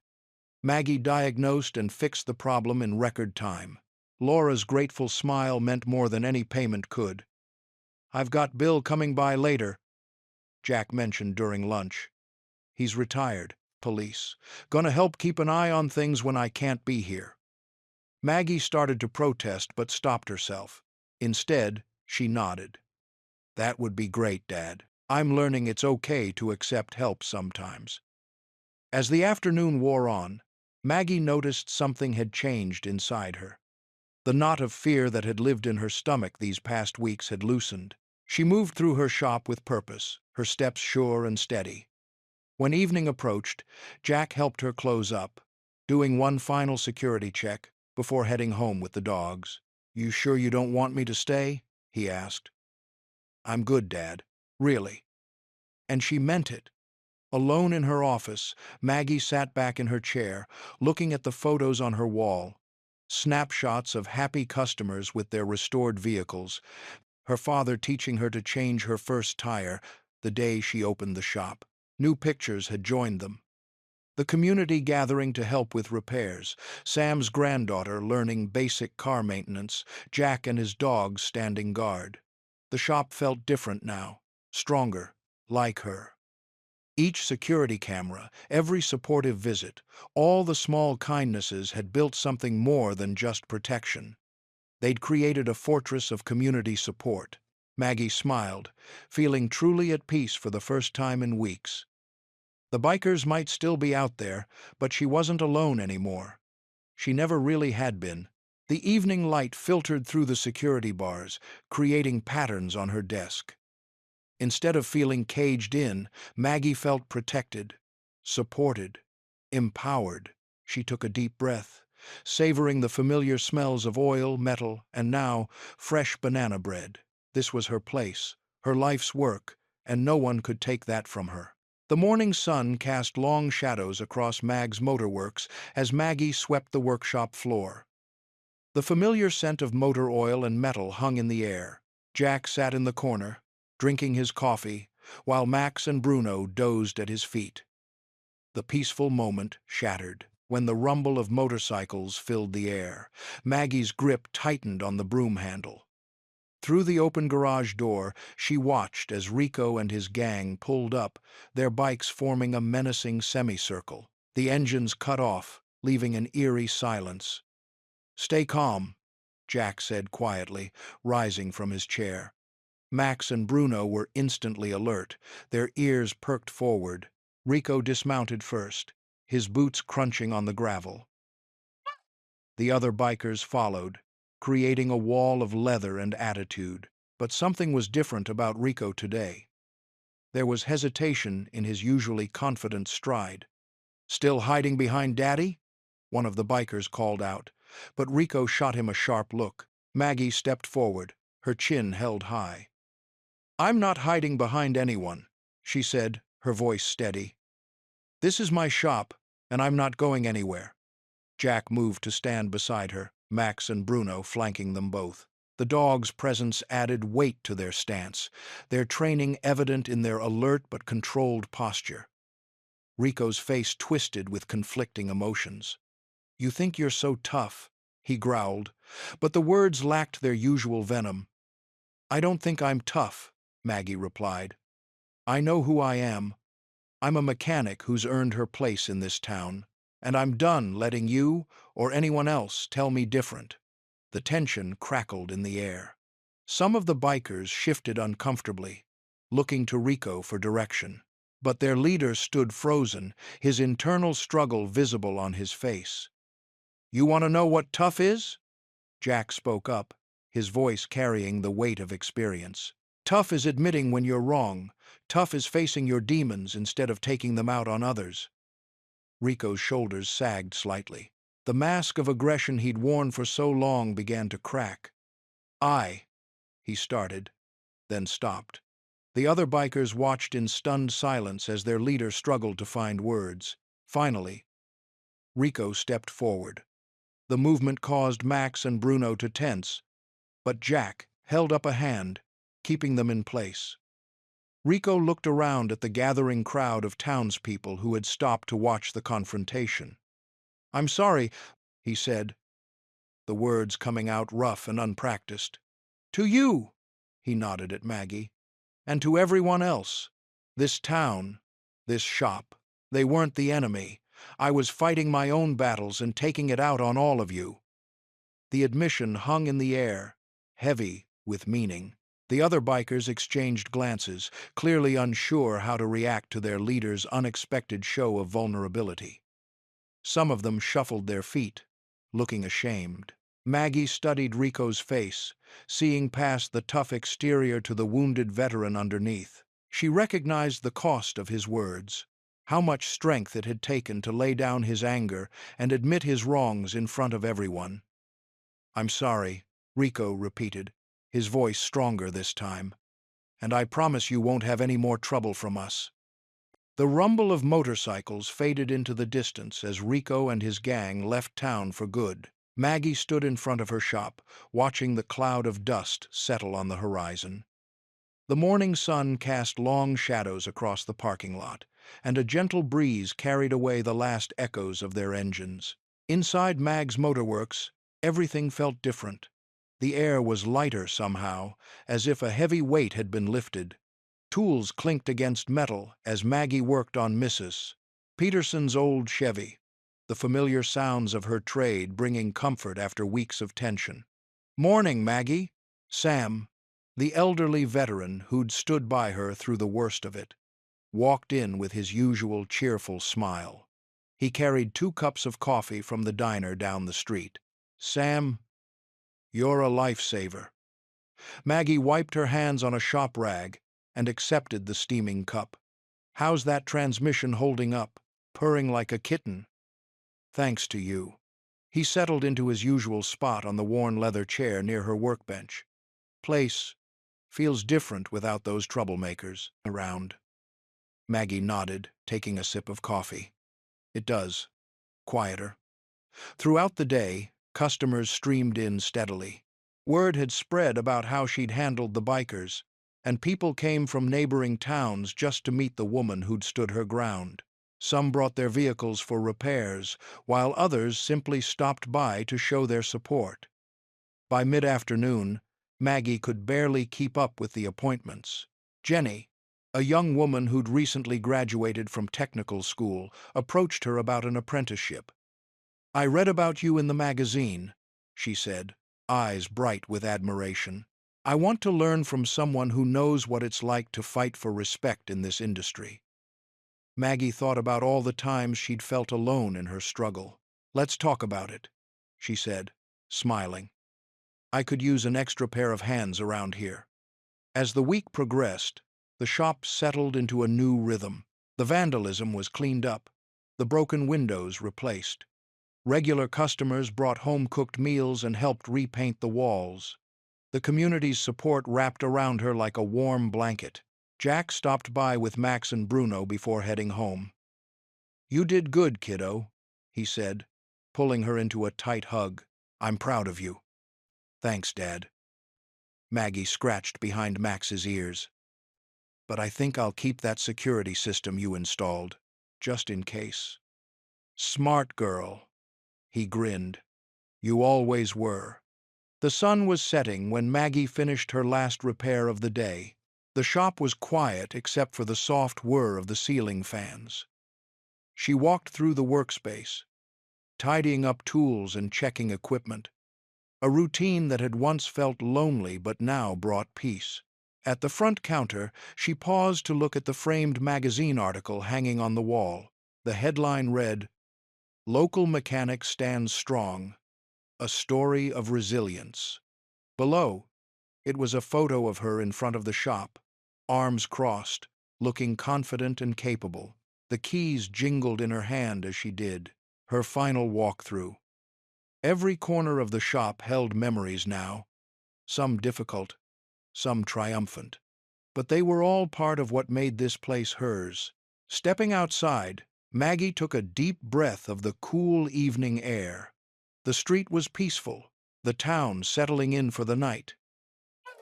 Maggie diagnosed and fixed the problem in record time. Laura's grateful smile meant more than any payment could. "I've got Bill coming by later," Jack mentioned during lunch. "He's retired, police. Gonna help keep an eye on things when I can't be here." Maggie started to protest but stopped herself. Instead, she nodded. "That would be great, Dad. I'm learning it's okay to accept help sometimes." As the afternoon wore on, Maggie noticed something had changed inside her. The knot of fear that had lived in her stomach these past weeks had loosened. She moved through her shop with purpose, her steps sure and steady. When evening approached, Jack helped her close up, doing one final security check before heading home with the dogs. "You sure you don't want me to stay?" he asked. "I'm good, Dad. Really." And she meant it. Alone in her office, Maggie sat back in her chair, looking at the photos on her wall. Snapshots of happy customers with their restored vehicles, her father teaching her to change her first tire the day she opened the shop. New pictures had joined them. The community gathering to help with repairs, Sam's granddaughter learning basic car maintenance, Jack and his dogs standing guard. The shop felt different now, stronger, like her. Each security camera, every supportive visit, all the small kindnesses had built something more than just protection. They'd created a fortress of community support. Maggie smiled, feeling truly at peace for the first time in weeks. The bikers might still be out there, but she wasn't alone anymore. She never really had been. The evening light filtered through the security bars, creating patterns on her desk. Instead of feeling caged in, Maggie felt protected, supported, empowered. She took a deep breath, savoring the familiar smells of oil, metal, and now fresh banana bread. This was her place, her life's work, and no one could take that from her. The morning sun cast long shadows across Mag's motorworks as Maggie swept the workshop floor. The familiar scent of motor oil and metal hung in the air. Jack sat in the corner, drinking his coffee, while Max and Bruno dozed at his feet. The peaceful moment shattered when the rumble of motorcycles filled the air. Maggie's grip tightened on the broom handle. Through the open garage door, she watched as Rico and his gang pulled up, their bikes forming a menacing semicircle. The engines cut off, leaving an eerie silence. "Stay calm," Jack said quietly, rising from his chair. Max and Bruno were instantly alert, their ears perked forward. Rico dismounted first, his boots crunching on the gravel. The other bikers followed, creating a wall of leather and attitude. But something was different about Rico today. There was hesitation in his usually confident stride. "Still hiding behind Daddy?" one of the bikers called out, but Rico shot him a sharp look. Maggie stepped forward, her chin held high. "I'm not hiding behind anyone," she said, her voice steady. "This is my shop, and I'm not going anywhere." Jack moved to stand beside her, Max and Bruno flanking them both. The dog's presence added weight to their stance, their training evident in their alert but controlled posture. Rico's face twisted with conflicting emotions. "You think you're so tough," he growled, but the words lacked their usual venom. "I don't think I'm tough," Maggie replied. "I know who I am. I'm a mechanic who's earned her place in this town, and I'm done letting you or anyone else tell me different." The tension crackled in the air. Some of the bikers shifted uncomfortably, looking to Rico for direction. But their leader stood frozen, his internal struggle visible on his face. "You want to know what tough is?" Jack spoke up, his voice carrying the weight of experience. "Tough is admitting when you're wrong. Tough is facing your demons instead of taking them out on others." Rico's shoulders sagged slightly. The mask of aggression he'd worn for so long began to crack. He started, then stopped. The other bikers watched in stunned silence as their leader struggled to find words. Finally, Rico stepped forward. The movement caused Max and Bruno to tense, but Jack held up a hand, keeping them in place. Rico looked around at the gathering crowd of townspeople who had stopped to watch the confrontation. "I'm sorry," he said, the words coming out rough and unpracticed. "To you," he nodded at Maggie, "and to everyone else. This town, this shop, they weren't the enemy. I was fighting my own battles and taking it out on all of you." The admission hung in the air, heavy with meaning. The other bikers exchanged glances, clearly unsure how to react to their leader's unexpected show of vulnerability. Some of them shuffled their feet, looking ashamed. Maggie studied Rico's face, seeing past the tough exterior to the wounded veteran underneath. She recognized the cost of his words, how much strength it had taken to lay down his anger and admit his wrongs in front of everyone. "I'm sorry," Rico repeated, his voice stronger this time. "And I promise you won't have any more trouble from us." The rumble of motorcycles faded into the distance as Rico and his gang left town for good. Maggie stood in front of her shop, watching the cloud of dust settle on the horizon. The morning sun cast long shadows across the parking lot, and a gentle breeze carried away the last echoes of their engines. Inside Mag's motorworks, everything felt different. The air was lighter somehow, as if a heavy weight had been lifted. Tools clinked against metal as Maggie worked on Mrs. Peterson's old Chevy, the familiar sounds of her trade bringing comfort after weeks of tension. "Morning, Maggie." Sam, the elderly veteran who'd stood by her through the worst of it, walked in with his usual cheerful smile. He carried 2 cups of coffee from the diner down the street. "Sam, you're a lifesaver." Maggie wiped her hands on a shop rag and accepted the steaming cup. "How's that transmission holding up? Purring like a kitten?" "Thanks to you." He settled into his usual spot on the worn leather chair near her workbench. "Place feels different without those troublemakers around." Maggie nodded, taking a sip of coffee. "It does. Quieter." Throughout the day, customers streamed in steadily. Word had spread about how she'd handled the bikers, and people came from neighboring towns just to meet the woman who'd stood her ground. Some brought their vehicles for repairs, while others simply stopped by to show their support. By mid-afternoon, Maggie could barely keep up with the appointments. Jenny, a young woman who'd recently graduated from technical school, approached her about an apprenticeship. "I read about you in the magazine," she said, eyes bright with admiration. "I want to learn from someone who knows what it's like to fight for respect in this industry." Maggie thought about all the times she'd felt alone in her struggle. "Let's talk about it," she said, smiling. "I could use an extra pair of hands around here." As the week progressed, the shop settled into a new rhythm. The vandalism was cleaned up, the broken windows replaced. Regular customers brought home-cooked meals and helped repaint the walls. The community's support wrapped around her like a warm blanket. Jack stopped by with Max and Bruno before heading home. "You did good, kiddo," he said, pulling her into a tight hug. "I'm proud of you." "Thanks, Dad." Maggie scratched behind Max's ears. "But I think I'll keep that security system you installed, just in case." "Smart girl." He grinned. "You always were." The sun was setting when Maggie finished her last repair of the day. The shop was quiet except for the soft whir of the ceiling fans. She walked through the workspace, tidying up tools and checking equipment, a routine that had once felt lonely but now brought peace. At the front counter, she paused to look at the framed magazine article hanging on the wall. The headline read, "Local Mechanic Stands Strong, a Story of Resilience." Below, it was a photo of her in front of the shop, arms crossed, looking confident and capable. The keys jingled in her hand as she did, her final walkthrough. Every corner of the shop held memories now, some difficult, some triumphant. But they were all part of what made this place hers. Stepping outside, Maggie took a deep breath of the cool evening air. The street was peaceful, the town settling in for the night.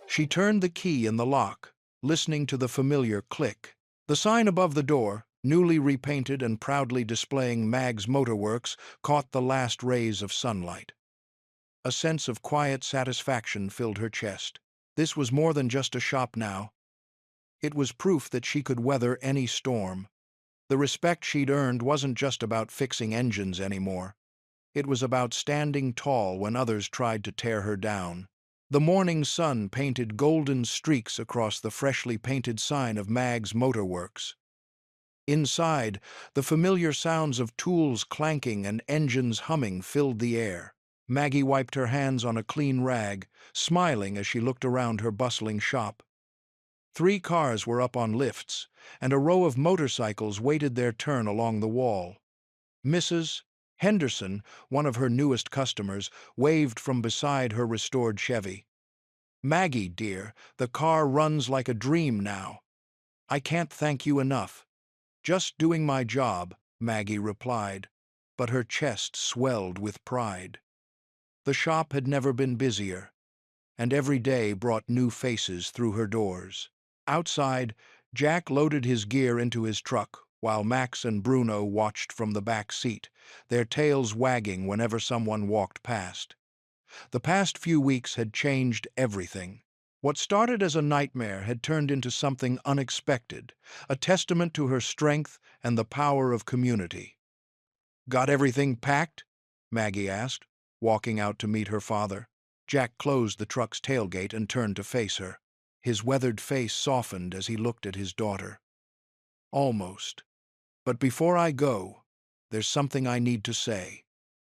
She turned the key in the lock, listening to the familiar click. The sign above the door, newly repainted and proudly displaying Mag's Motorworks, caught the last rays of sunlight. A sense of quiet satisfaction filled her chest. This was more than just a shop now. It was proof that she could weather any storm. The respect she'd earned wasn't just about fixing engines anymore. It was about standing tall when others tried to tear her down. The morning sun painted golden streaks across the freshly painted sign of Mag's Motorworks. Inside, the familiar sounds of tools clanking and engines humming filled the air. Maggie wiped her hands on a clean rag, smiling as she looked around her bustling shop. 3 cars were up on lifts, and a row of motorcycles waited their turn along the wall. Mrs. Henderson, one of her newest customers, waved from beside her restored Chevy. "Maggie, dear, the car runs like a dream now." "I can't thank you enough." "Just doing my job," Maggie replied, but her chest swelled with pride. The shop had never been busier, and every day brought new faces through her doors. Outside, Jack loaded his gear into his truck, while Max and Bruno watched from the back seat, their tails wagging whenever someone walked past. The past few weeks had changed everything. What started as a nightmare had turned into something unexpected, a testament to her strength and the power of community. "Got everything packed?" Maggie asked, walking out to meet her father. Jack closed the truck's tailgate and turned to face her. His weathered face softened as he looked at his daughter. "Almost. But before I go, there's something I need to say."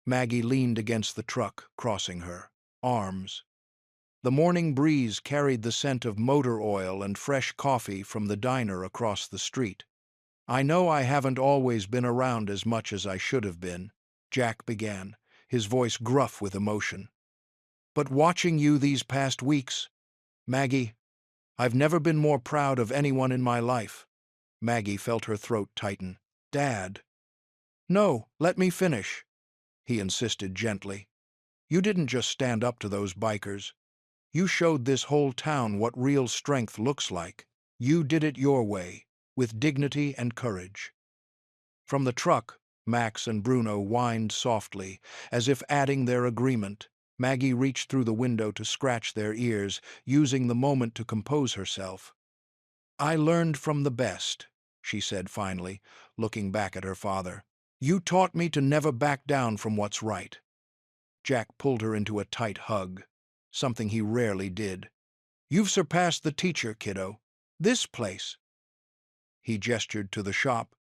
Maggie leaned against the truck, crossing her arms. The morning breeze carried the scent of motor oil and fresh coffee from the diner across the street. "I know I haven't always been around as much as I should have been," Jack began, his voice gruff with emotion. "But watching you these past weeks, Maggie, I've never been more proud of anyone in my life." Maggie felt her throat tighten. "Dad." "No, let me finish," he insisted gently. "You didn't just stand up to those bikers. You showed this whole town what real strength looks like. You did it your way, with dignity and courage." From the truck, Max and Bruno whined softly, as if adding their agreement. Maggie reached through the window to scratch their ears, using the moment to compose herself. "I learned from the best," she said finally, looking back at her father. "You taught me to never back down from what's right." Jack pulled her into a tight hug, something he rarely did. "You've surpassed the teacher, kiddo. This place," he gestured to the shop,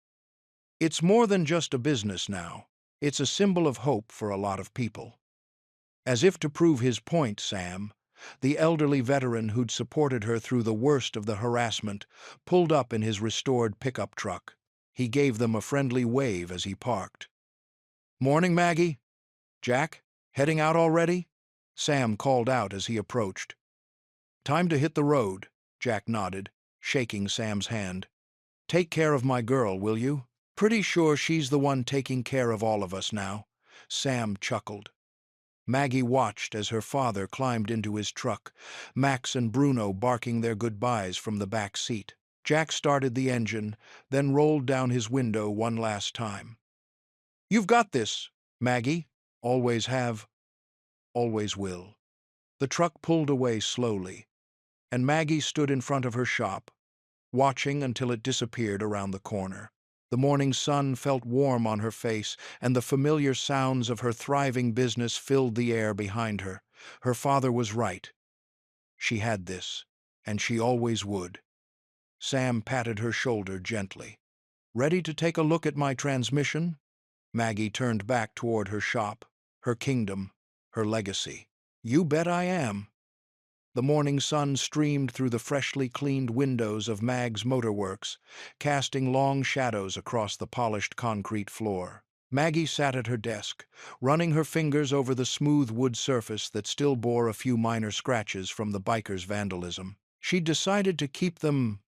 "it's more than just a business now. It's a symbol of hope for a lot of people." As if to prove his point, Sam, the elderly veteran who'd supported her through the worst of the harassment, pulled up in his restored pickup truck. He gave them a friendly wave as he parked. "Morning, Maggie. Jack, heading out already?" Sam called out as he approached. "Time to hit the road," Jack nodded, shaking Sam's hand. "Take care of my girl, will you?" "Pretty sure she's the one taking care of all of us now," Sam chuckled. Maggie watched as her father climbed into his truck, Max and Bruno barking their goodbyes from the back seat. Jack started the engine, then rolled down his window one last time. "You've got this, Maggie. Always have, always will." The truck pulled away slowly, and Maggie stood in front of her shop, watching until it disappeared around the corner. The morning sun felt warm on her face, and the familiar sounds of her thriving business filled the air behind her. Her father was right. She had this, and she always would. Sam patted her shoulder gently. "Ready to take a look at my transmission?" Maggie turned back toward her shop, her kingdom, her legacy. "You bet I am." The morning sun streamed through the freshly cleaned windows of Mag's Motorworks, casting long shadows across the polished concrete floor. Maggie sat at her desk, running her fingers over the smooth wood surface that still bore a few minor scratches from the bikers' vandalism. She'd decided to keep them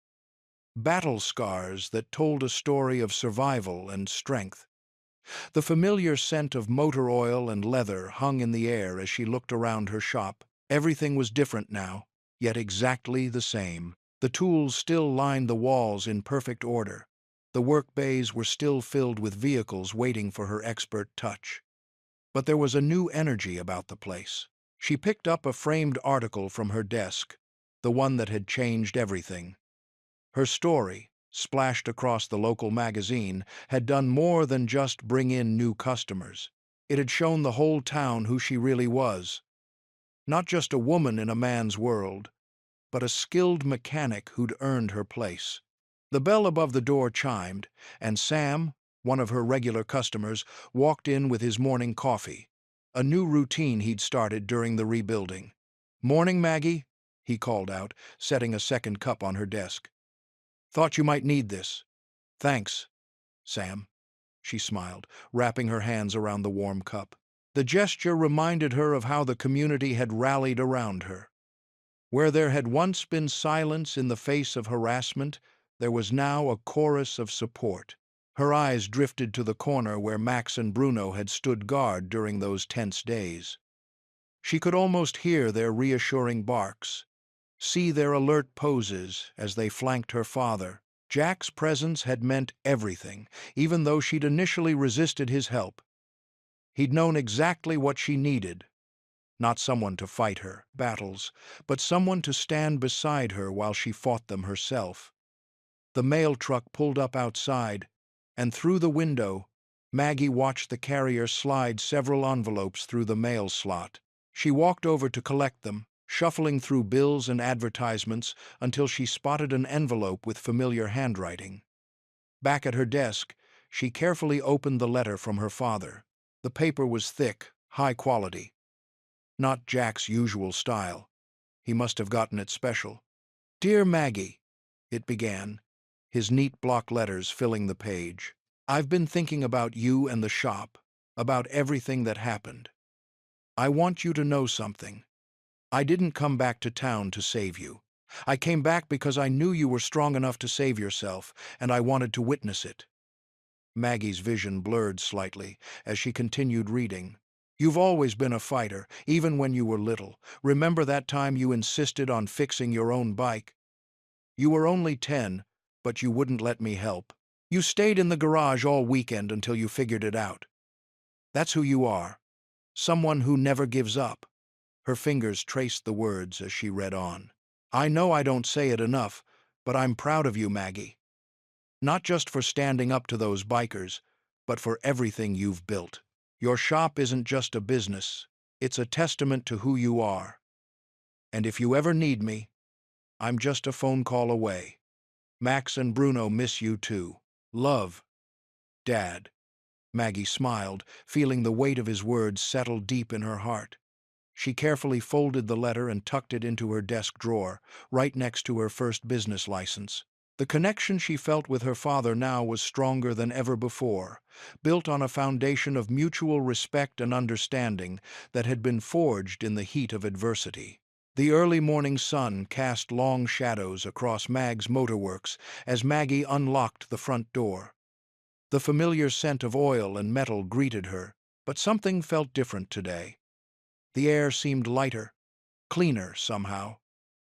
battle scars that told a story of survival and strength. The familiar scent of motor oil and leather hung in the air as she looked around her shop. Everything was different now, yet exactly the same. The tools still lined the walls in perfect order. The work bays were still filled with vehicles waiting for her expert touch. But there was a new energy about the place. She picked up a framed article from her desk, the one that had changed everything. Her story, splashed across the local magazine, had done more than just bring in new customers. It had shown the whole town who she really was. Not just a woman in a man's world, but a skilled mechanic who'd earned her place. The bell above the door chimed, and Sam, one of her regular customers, walked in with his morning coffee, a new routine he'd started during the rebuilding. "Morning, Maggie," he called out, setting a second cup on her desk. "Thought you might need this." "Thanks, Sam," she smiled, wrapping her hands around the warm cup. The gesture reminded her of how the community had rallied around her. Where there had once been silence in the face of harassment, there was now a chorus of support. Her eyes drifted to the corner where Max and Bruno had stood guard during those tense days. She could almost hear their reassuring barks, see their alert poses as they flanked her father. Jack's presence had meant everything, even though she'd initially resisted his help. He'd known exactly what she needed. Not someone to fight her battles, but someone to stand beside her while she fought them herself. The mail truck pulled up outside, and through the window, Maggie watched the carrier slide several envelopes through the mail slot. She walked over to collect them, shuffling through bills and advertisements until she spotted an envelope with familiar handwriting. Back at her desk, She carefully opened the letter from her father. The paper was thick, high quality, not Jack's usual style. He must have gotten it special. "Dear Maggie," it began, his neat block letters filling the page. "I've been thinking about you and the shop, about everything that happened. I want you to know something. I didn't come back to town to save you. I came back because I knew you were strong enough to save yourself, and I wanted to witness it." Maggie's vision blurred slightly as she continued reading. "You've always been a fighter, even when you were little. Remember that time you insisted on fixing your own bike? You were only 10, but you wouldn't let me help. You stayed in the garage all weekend until you figured it out. That's who you are. Someone who never gives up." Her fingers traced the words as she read on. "I know I don't say it enough, but I'm proud of you, Maggie. Not just for standing up to those bikers, but for everything you've built. Your shop isn't just a business. It's a testament to who you are. And if you ever need me, I'm just a phone call away. Max and Bruno miss you too. Love, Dad." Maggie smiled, feeling the weight of his words settle deep in her heart. She carefully folded the letter and tucked it into her desk drawer, right next to her first business license. The connection she felt with her father now was stronger than ever before, built on a foundation of mutual respect and understanding that had been forged in the heat of adversity. The early morning sun cast long shadows across Mag's motorworks as Maggie unlocked the front door. The familiar scent of oil and metal greeted her, but something felt different today. The air seemed lighter, cleaner somehow.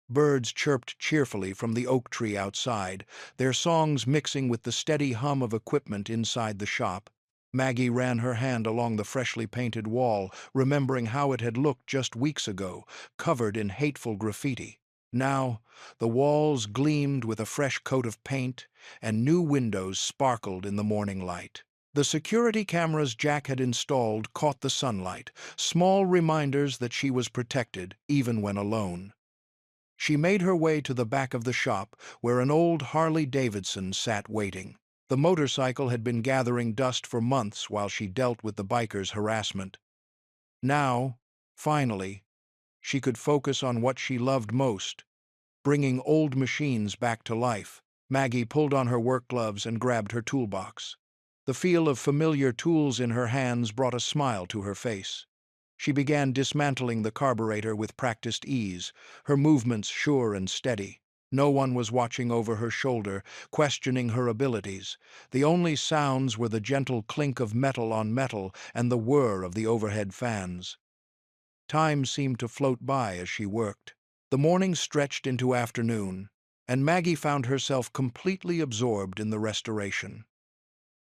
Birds chirped cheerfully from the oak tree outside, their songs mixing with the steady hum of equipment inside the shop. Maggie ran her hand along the freshly painted wall, remembering how it had looked just weeks ago, covered in hateful graffiti. Now, the walls gleamed with a fresh coat of paint, and new windows sparkled in the morning light. The security cameras Jack had installed caught the sunlight, small reminders that she was protected, even when alone. She made her way to the back of the shop, where an old Harley-Davidson sat waiting. The motorcycle had been gathering dust for months while she dealt with the bikers' harassment. Now, finally, she could focus on what she loved most, bringing old machines back to life. Maggie pulled on her work gloves and grabbed her toolbox. The feel of familiar tools in her hands brought a smile to her face. She began dismantling the carburetor with practiced ease, her movements sure and steady. No one was watching over her shoulder, questioning her abilities. The only sounds were the gentle clink of metal on metal and the whir of the overhead fans. Time seemed to float by as she worked. The morning stretched into afternoon, and Maggie found herself completely absorbed in the restoration.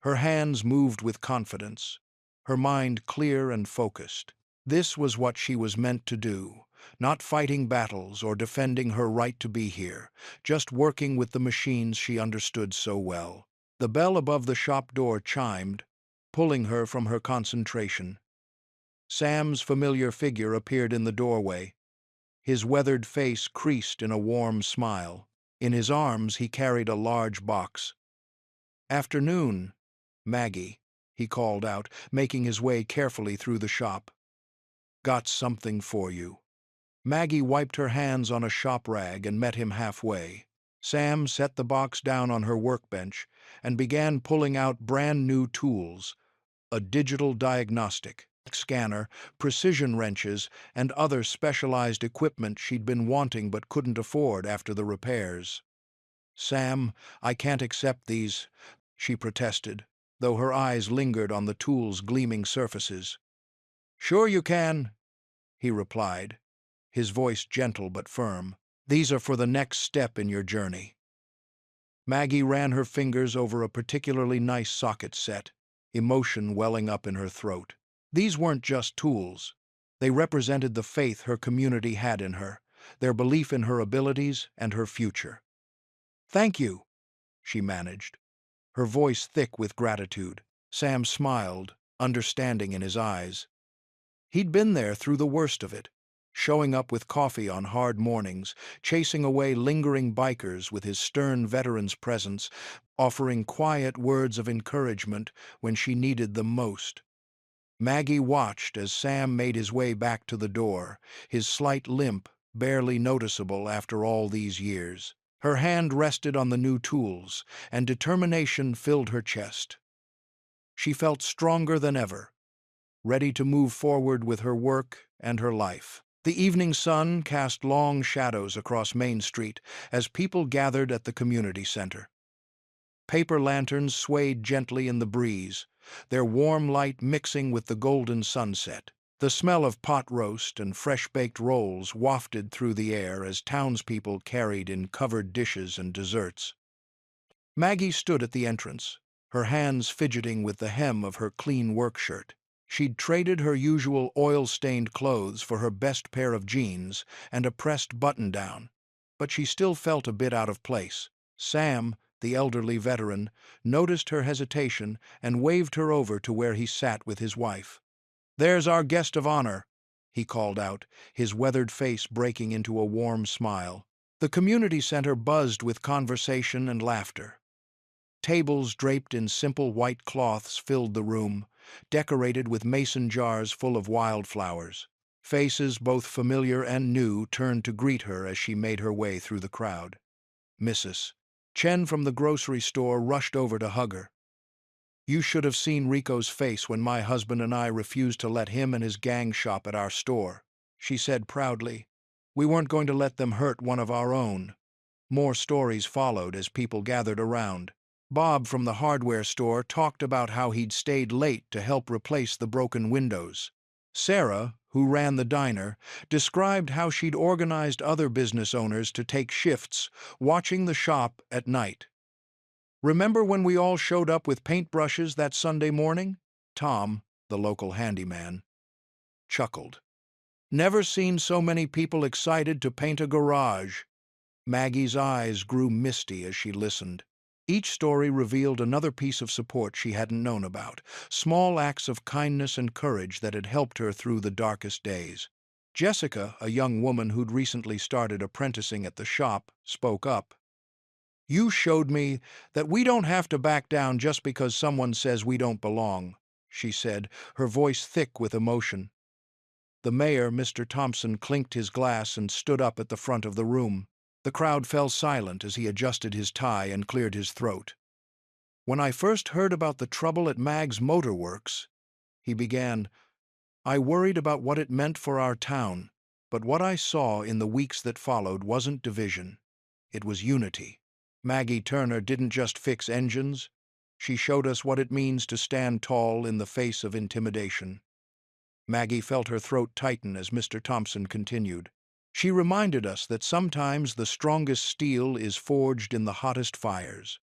Her hands moved with confidence, her mind clear and focused. This was what she was meant to do, not fighting battles or defending her right to be here, just working with the machines she understood so well. The bell above the shop door chimed, pulling her from her concentration. Sam's familiar figure appeared in the doorway, his weathered face creased in a warm smile. In his arms he carried a large box. "Afternoon, Maggie," he called out, making his way carefully through the shop. "Got something for you." Maggie wiped her hands on a shop rag and met him halfway. Sam set the box down on her workbench and began pulling out brand new tools, a digital diagnostic scanner, precision wrenches, and other specialized equipment she'd been wanting but couldn't afford after the repairs. "Sam, I can't accept these," she protested, though her eyes lingered on the tool's gleaming surfaces. "Sure you can," he replied, his voice gentle but firm. "These are for the next step in your journey." Maggie ran her fingers over a particularly nice socket set, emotion welling up in her throat. These weren't just tools. They represented the faith her community had in her, their belief in her abilities and her future. "Thank you," she managed, her voice thick with gratitude. Sam smiled, understanding in his eyes. He'd been there through the worst of it. showing up with coffee on hard mornings, chasing away lingering bikers with his stern veteran's presence, offering quiet words of encouragement when she needed them most. Maggie watched as Sam made his way back to the door, his slight limp barely noticeable after all these years. Her hand rested on the new tools, and determination filled her chest. She felt stronger than ever, ready to move forward with her work and her life. The evening sun cast long shadows across Main Street as people gathered at the community center. Paper lanterns swayed gently in the breeze, their warm light mixing with the golden sunset. The smell of pot roast and fresh-baked rolls wafted through the air as townspeople carried in covered dishes and desserts. Maggie stood at the entrance, her hands fidgeting with the hem of her clean work shirt. She'd traded her usual oil-stained clothes for her best pair of jeans and a pressed button-down, but she still felt a bit out of place. Sam, the elderly veteran, noticed her hesitation and waved her over to where he sat with his wife. "There's our guest of honor," he called out, his weathered face breaking into a warm smile. The community center buzzed with conversation and laughter. Tables draped in simple white cloths filled the room, decorated with mason jars full of wildflowers. Faces both familiar and new turned to greet her as she made her way through the crowd. Mrs. Chen from the grocery store rushed over to hug her. "You should have seen Rico's face when my husband and I refused to let him and his gang shop at our store," she said proudly. "We weren't going to let them hurt one of our own." More stories followed as people gathered around. Bob from the hardware store talked about how he'd stayed late to help replace the broken windows. Sarah, who ran the diner, described how she'd organized other business owners to take shifts, watching the shop at night. "Remember when we all showed up with paintbrushes that Sunday morning?" Tom, the local handyman, chuckled. "Never seen so many people excited to paint a garage." Maggie's eyes grew misty as she listened. Each story revealed another piece of support she hadn't known about, small acts of kindness and courage that had helped her through the darkest days. Jessica, a young woman who'd recently started apprenticing at the shop, spoke up. "You showed me that we don't have to back down just because someone says we don't belong," she said, her voice thick with emotion. The mayor, Mr. Thompson, clinked his glass and stood up at the front of the room. The crowd fell silent as he adjusted his tie and cleared his throat. "When I first heard about the trouble at Mag's Motor Works," he began, "I worried about what it meant for our town, but what I saw in the weeks that followed wasn't division. It was unity. Maggie Turner didn't just fix engines. She showed us what it means to stand tall in the face of intimidation." Maggie felt her throat tighten as Mr. Thompson continued. "She reminded us that sometimes the strongest steel is forged in the hottest fires."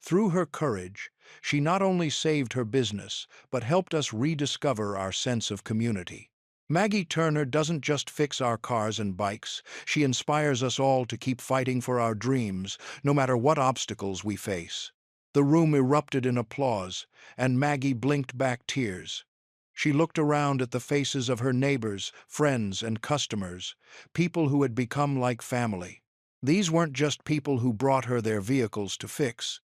Through her courage, she not only saved her business, but helped us rediscover our sense of community. Maggie Turner doesn't just fix our cars and bikes, she inspires us all to keep fighting for our dreams, no matter what obstacles we face. The room erupted in applause, and Maggie blinked back tears. She looked around at the faces of her neighbors, friends, and customers, people who had become like family. These weren't just people who brought her their vehicles to fix.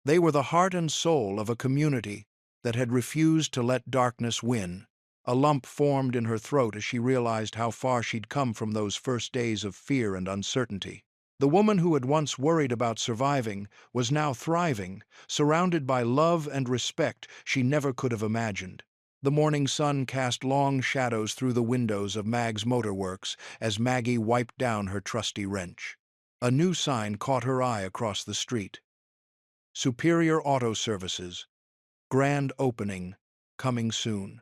They were the heart and soul of a community that had refused to let darkness win. A lump formed in her throat as she realized how far she'd come from those first days of fear and uncertainty. The woman who had once worried about surviving was now thriving, surrounded by love and respect she never could have imagined. The morning sun cast long shadows through the windows of Mag's Motor Works as Maggie wiped down her trusty wrench. A new sign caught her eye across the street. "Superior Auto Services. Grand opening. Coming soon."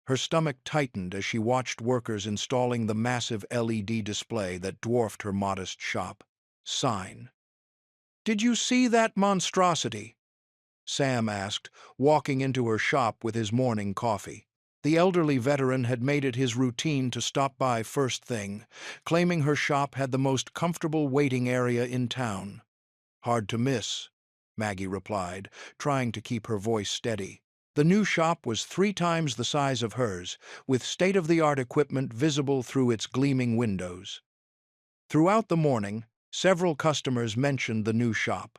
Her stomach tightened as she watched workers installing the massive LED display that dwarfed her modest shop. Sign. "Did you see that monstrosity?" Sam asked, walking into her shop with his morning coffee. The elderly veteran had made it his routine to stop by first thing, claiming her shop had the most comfortable waiting area in town. "Hard to miss," Maggie replied, trying to keep her voice steady. The new shop was 3 times the size of hers, with state-of-the-art equipment visible through its gleaming windows. Throughout the morning, several customers mentioned the new shop.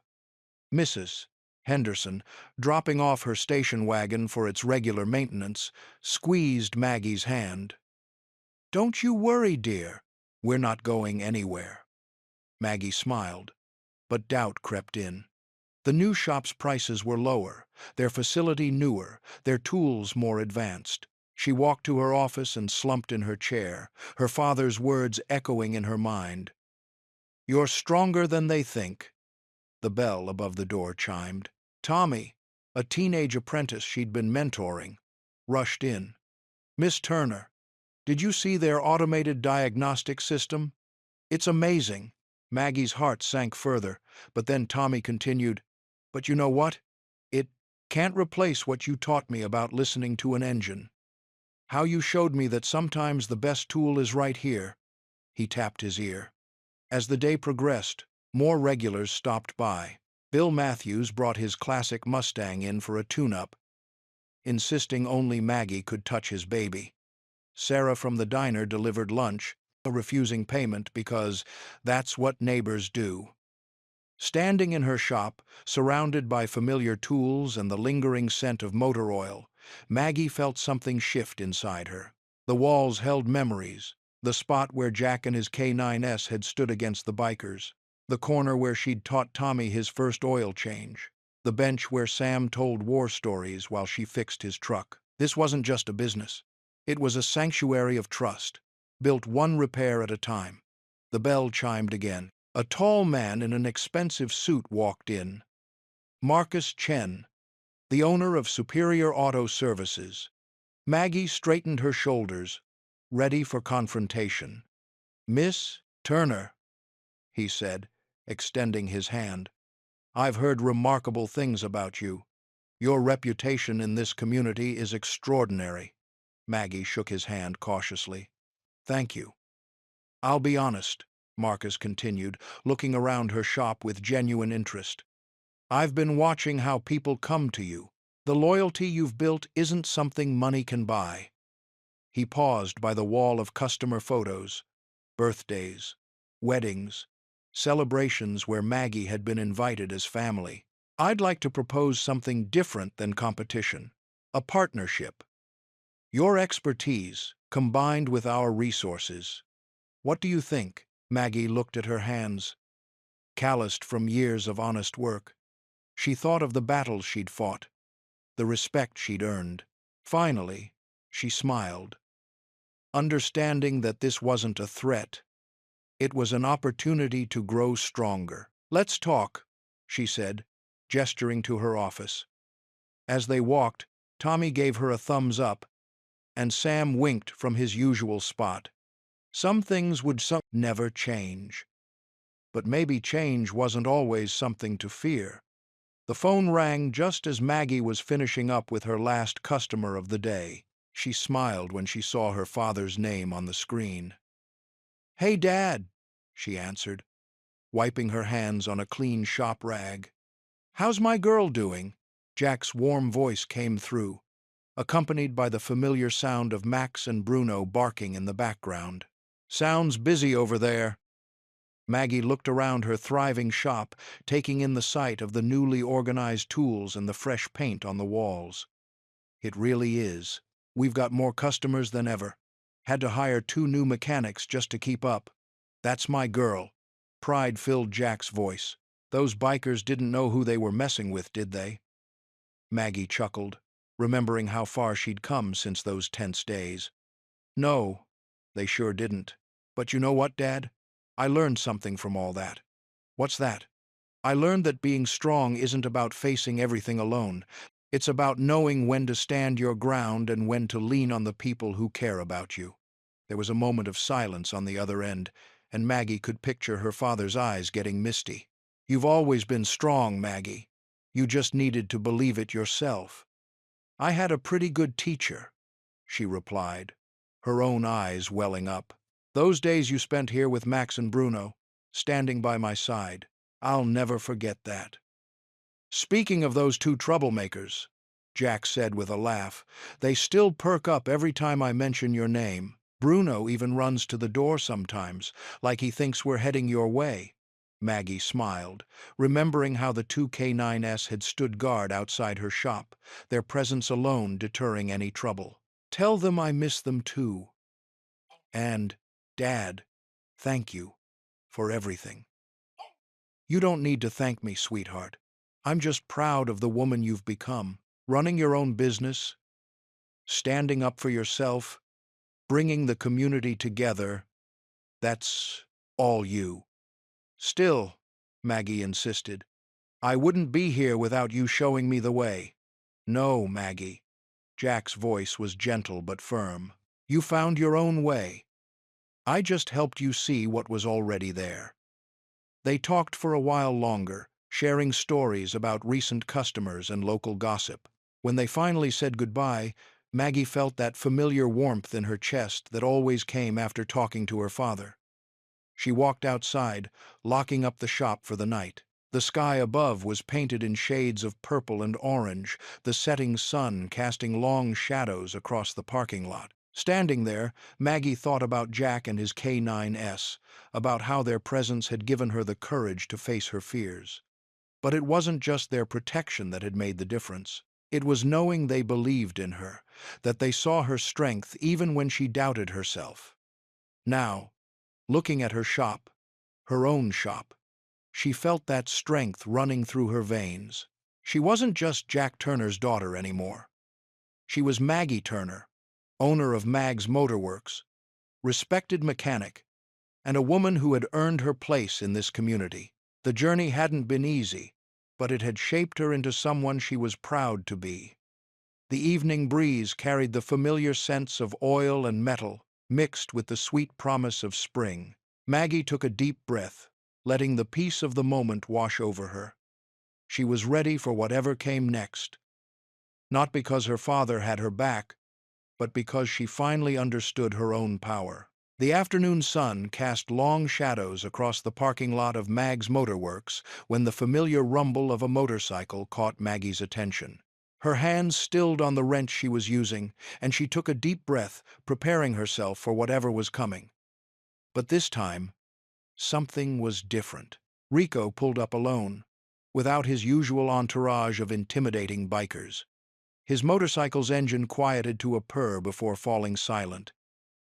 Mrs. Henderson, dropping off her station wagon for its regular maintenance, squeezed Maggie's hand. "Don't you worry, dear. We're not going anywhere." Maggie smiled, but doubt crept in. The new shop's prices were lower, their facility newer, their tools more advanced. She walked to her office and slumped in her chair, her father's words echoing in her mind. "You're stronger than they think." The bell above the door chimed. Tommy, a teenage apprentice she'd been mentoring, rushed in. "Miss Turner, did you see their automated diagnostic system? It's amazing." Maggie's heart sank further, but then Tommy continued, "But you know what? It can't replace what you taught me about listening to an engine. How you showed me that sometimes the best tool is right here." He tapped his ear. As the day progressed, more regulars stopped by. Bill Matthews brought his classic Mustang in for a tune-up, insisting only Maggie could touch his baby. Sarah from the diner delivered lunch, refusing payment because that's what neighbors do. Standing in her shop, surrounded by familiar tools and the lingering scent of motor oil, Maggie felt something shift inside her. The walls held memories, the spot where Jack and his K9s had stood against the bikers, the corner where she'd taught Tommy his first oil change, the bench where Sam told war stories while she fixed his truck. This wasn't just a business. It was a sanctuary of trust, built one repair at a time. The bell chimed again. A tall man in an expensive suit walked in. Marcus Chen, the owner of Superior Auto Services. Maggie straightened her shoulders, ready for confrontation. "Miss Turner," he said, extending his hand. "I've heard remarkable things about you. Your reputation in this community is extraordinary." Maggie shook his hand cautiously. "Thank you. I'll be honest," Marcus continued, looking around her shop with genuine interest. "I've been watching how people come to you. The loyalty you've built isn't something money can buy." He paused by the wall of customer photos, birthdays, weddings, celebrations where Maggie had been invited as family. "I'd like to propose something different than competition. A partnership. Your expertise, combined with our resources. What do you think?" Maggie looked at her hands, calloused from years of honest work. She thought of the battles she'd fought, the respect she'd earned. Finally, she smiled, understanding that this wasn't a threat. It was an opportunity to grow stronger. "Let's talk," she said, gesturing to her office. As they walked, Tommy gave her a thumbs up, and Sam winked from his usual spot. Some things would never change. But maybe change wasn't always something to fear. The phone rang just as Maggie was finishing up with her last customer of the day. She smiled when she saw her father's name on the screen. "Hey, Dad," she answered, wiping her hands on a clean shop rag. "How's my girl doing?" Jack's warm voice came through, accompanied by the familiar sound of Max and Bruno barking in the background. "Sounds busy over there." Maggie looked around her thriving shop, taking in the sight of the newly organized tools and the fresh paint on the walls. "It really is. We've got more customers than ever. Had to hire 2 new mechanics just to keep up. That's my girl." Pride filled Jack's voice. "Those bikers didn't know who they were messing with, did they?" Maggie chuckled, remembering how far she'd come since those tense days. "No, they sure didn't. But you know what, Dad? I learned something from all that." "What's that?" "I learned that being strong isn't about facing everything alone. It's about knowing when to stand your ground and when to lean on the people who care about you." There was a moment of silence on the other end, and Maggie could picture her father's eyes getting misty. "You've always been strong, Maggie. You just needed to believe it yourself." "I had a pretty good teacher," she replied, her own eyes welling up. "Those days you spent here with Max and Bruno, standing by my side. I'll never forget that." "Speaking of those 2 troublemakers," Jack said with a laugh. "They still perk up every time I mention your name. Bruno even runs to the door sometimes, like he thinks we're heading your way." Maggie smiled, remembering how the two K9s had stood guard outside her shop, their presence alone deterring any trouble. "Tell them I miss them too. And, Dad, thank you for everything." "You don't need to thank me, sweetheart. I'm just proud of the woman you've become, running your own business, standing up for yourself, bringing the community together. That's all you." "Still," Maggie insisted, "I wouldn't be here without you showing me the way." "No, Maggie." Jack's voice was gentle but firm. "You found your own way. I just helped you see what was already there." They talked for a while longer, sharing stories about recent customers and local gossip. When they finally said goodbye, Maggie felt that familiar warmth in her chest that always came after talking to her father. She walked outside, locking up the shop for the night. The sky above was painted in shades of purple and orange, the setting sun casting long shadows across the parking lot. Standing there, Maggie thought about Jack and his K9s, about how their presence had given her the courage to face her fears. But it wasn't just their protection that had made the difference. It was knowing they believed in her, that they saw her strength even when she doubted herself. Now, looking at her shop, her own shop, she felt that strength running through her veins. She wasn't just Jack Turner's daughter anymore. She was Maggie Turner, owner of Mag's Motorworks, respected mechanic, and a woman who had earned her place in this community. The journey hadn't been easy, but it had shaped her into someone she was proud to be. The evening breeze carried the familiar scents of oil and metal, mixed with the sweet promise of spring. Maggie took a deep breath, letting the peace of the moment wash over her. She was ready for whatever came next, not because her father had her back, but because she finally understood her own power. The afternoon sun cast long shadows across the parking lot of Mag's Motorworks when the familiar rumble of a motorcycle caught Maggie's attention. Her hands stilled on the wrench she was using, and she took a deep breath, preparing herself for whatever was coming. But this time, something was different. Rico pulled up alone, without his usual entourage of intimidating bikers. His motorcycle's engine quieted to a purr before falling silent.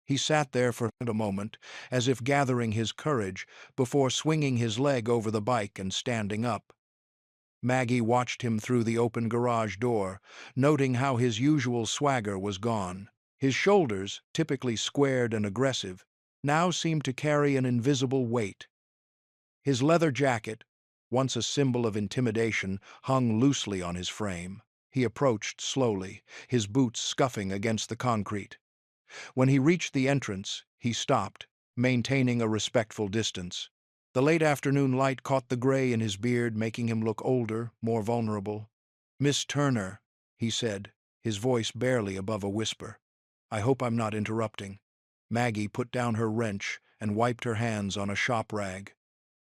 He sat there for a moment, as if gathering his courage, before swinging his leg over the bike and standing up. Maggie watched him through the open garage door, noting how his usual swagger was gone. His shoulders, typically squared and aggressive, now seemed to carry an invisible weight. His leather jacket, once a symbol of intimidation, hung loosely on his frame. He approached slowly, his boots scuffing against the concrete. When he reached the entrance, he stopped, maintaining a respectful distance. The late afternoon light caught the gray in his beard, making him look older, more vulnerable. "Miss Turner," he said, his voice barely above a whisper. "I hope I'm not interrupting." Maggie put down her wrench and wiped her hands on a shop rag.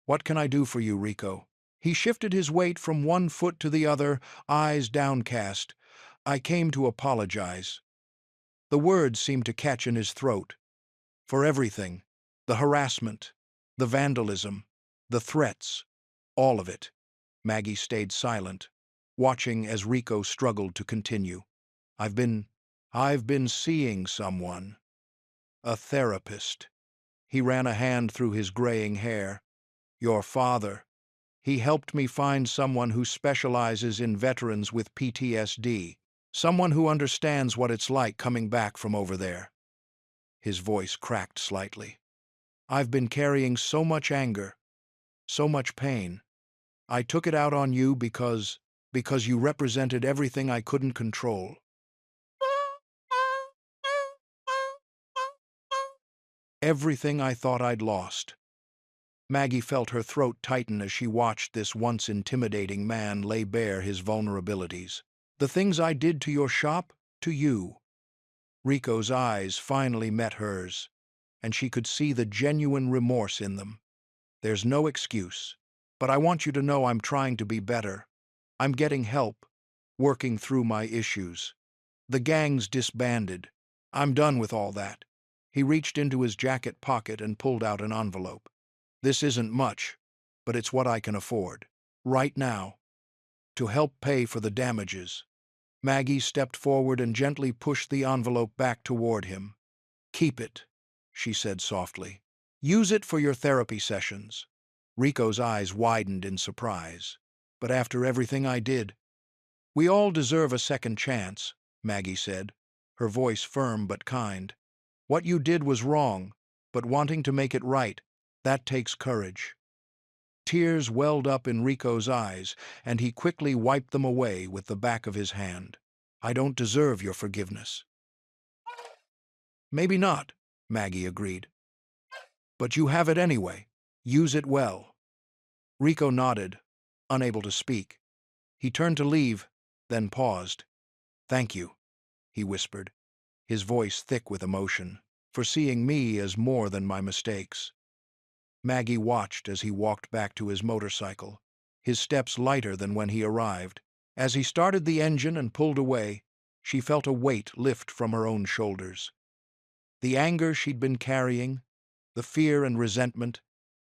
"What can I do for you, Rico?" He shifted his weight from one foot to the other, eyes downcast. "I came to apologize." The words seemed to catch in his throat. "For everything. The harassment, the vandalism, the threats, all of it." Maggie stayed silent, watching as Rico struggled to continue. I've been seeing someone. A therapist." He ran a hand through his graying hair. "Your father. He helped me find someone who specializes in veterans with PTSD. Someone who understands what it's like coming back from over there." His voice cracked slightly. "I've been carrying so much anger, so much pain. I took it out on you because you represented everything I couldn't control. Everything I thought I'd lost." Maggie felt her throat tighten as she watched this once intimidating man lay bare his vulnerabilities. "The things I did to your shop, to you." Rico's eyes finally met hers, and she could see the genuine remorse in them. "There's no excuse, but I want you to know I'm trying to be better. I'm getting help, working through my issues. The gang's disbanded. I'm done with all that. He reached into his jacket pocket and pulled out an envelope. This isn't much, but it's what I can afford. Right now, to help pay for the damages. Maggie stepped forward and gently pushed the envelope back toward him. Keep it, she said softly. Use it for your therapy sessions. Rico's eyes widened in surprise. But after everything I did, we all deserve a second chance, Maggie said, her voice firm but kind. What you did was wrong, but wanting to make it right, that takes courage. Tears welled up in Rico's eyes, and he quickly wiped them away with the back of his hand. I don't deserve your forgiveness. Maybe not, Maggie agreed. But you have it anyway. Use it well. Rico nodded, unable to speak. He turned to leave, then paused. Thank you, he whispered, his voice thick with emotion, for seeing me as more than my mistakes. Maggie watched as he walked back to his motorcycle, his steps lighter than when he arrived. As he started the engine and pulled away, she felt a weight lift from her own shoulders. The anger she'd been carrying, the fear and resentment,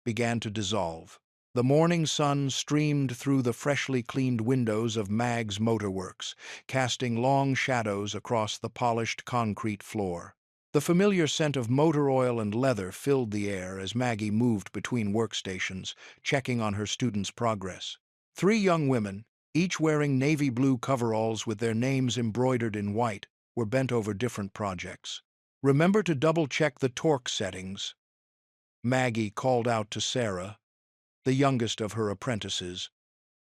began to dissolve. The morning sun streamed through the freshly cleaned windows of Mag's Motorworks, casting long shadows across the polished concrete floor. The familiar scent of motor oil and leather filled the air as Maggie moved between workstations, checking on her students' progress. 3 young women, each wearing navy blue coveralls with their names embroidered in white, were bent over different projects. Remember to double-check the torque settings, Maggie called out to Sarah, the youngest of her apprentices,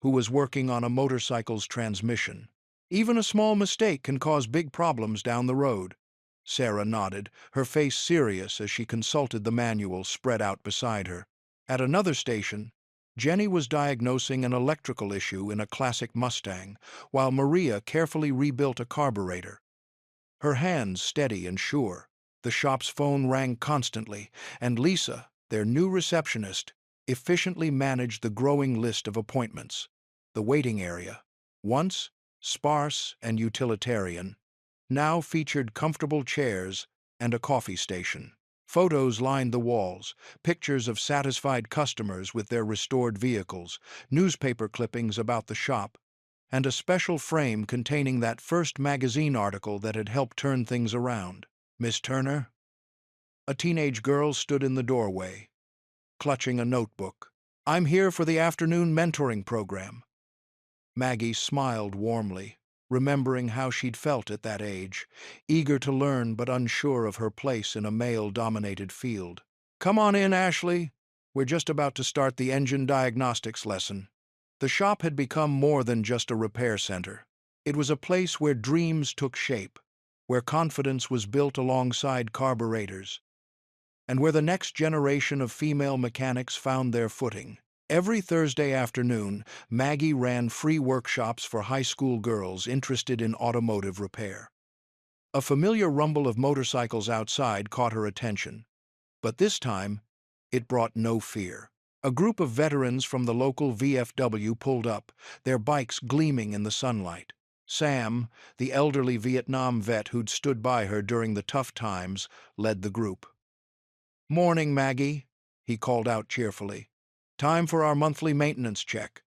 who was working on a motorcycle's transmission. Even a small mistake can cause big problems down the road. Sarah nodded, her face serious as she consulted the manual spread out beside her. At another station, Jenny was diagnosing an electrical issue in a classic Mustang, while Maria carefully rebuilt a carburetor. Her hands steady and sure. The shop's phone rang constantly, and Lisa, their new receptionist, efficiently managed the growing list of appointments. The waiting area, once sparse and utilitarian, now featured comfortable chairs and a coffee station. Photos lined the walls, pictures of satisfied customers with their restored vehicles, newspaper clippings about the shop, and a special frame containing that first magazine article that had helped turn things around. Miss Turner? A teenage girl stood in the doorway, clutching a notebook. I'm here for the afternoon mentoring program. Maggie smiled warmly, remembering how she'd felt at that age, eager to learn but unsure of her place in a male-dominated field. Come on in, Ashley. We're just about to start the engine diagnostics lesson. The shop had become more than just a repair center. It was a place where dreams took shape, where confidence was built alongside carburetors, and where the next generation of female mechanics found their footing. Every Thursday afternoon, Maggie ran free workshops for high school girls interested in automotive repair. A familiar rumble of motorcycles outside caught her attention, but this time, it brought no fear. A group of veterans from the local VFW pulled up, their bikes gleaming in the sunlight. Sam, the elderly Vietnam vet who'd stood by her during the tough times, led the group. "Morning, Maggie," he called out cheerfully. "Time for our monthly maintenance check."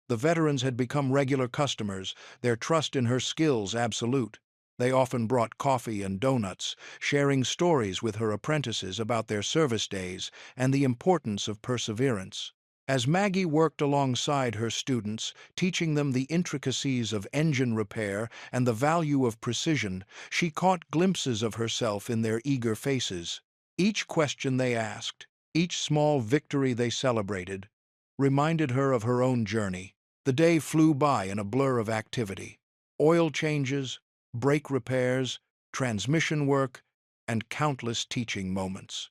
The veterans had become regular customers, their trust in her skills absolute. They often brought coffee and donuts, sharing stories with her apprentices about their service days and the importance of perseverance. As Maggie worked alongside her students, teaching them the intricacies of engine repair and the value of precision, she caught glimpses of herself in their eager faces. Each question they asked, each small victory they celebrated, reminded her of her own journey. The day flew by in a blur of activity. Oil changes, brake repairs, transmission work, and countless teaching moments.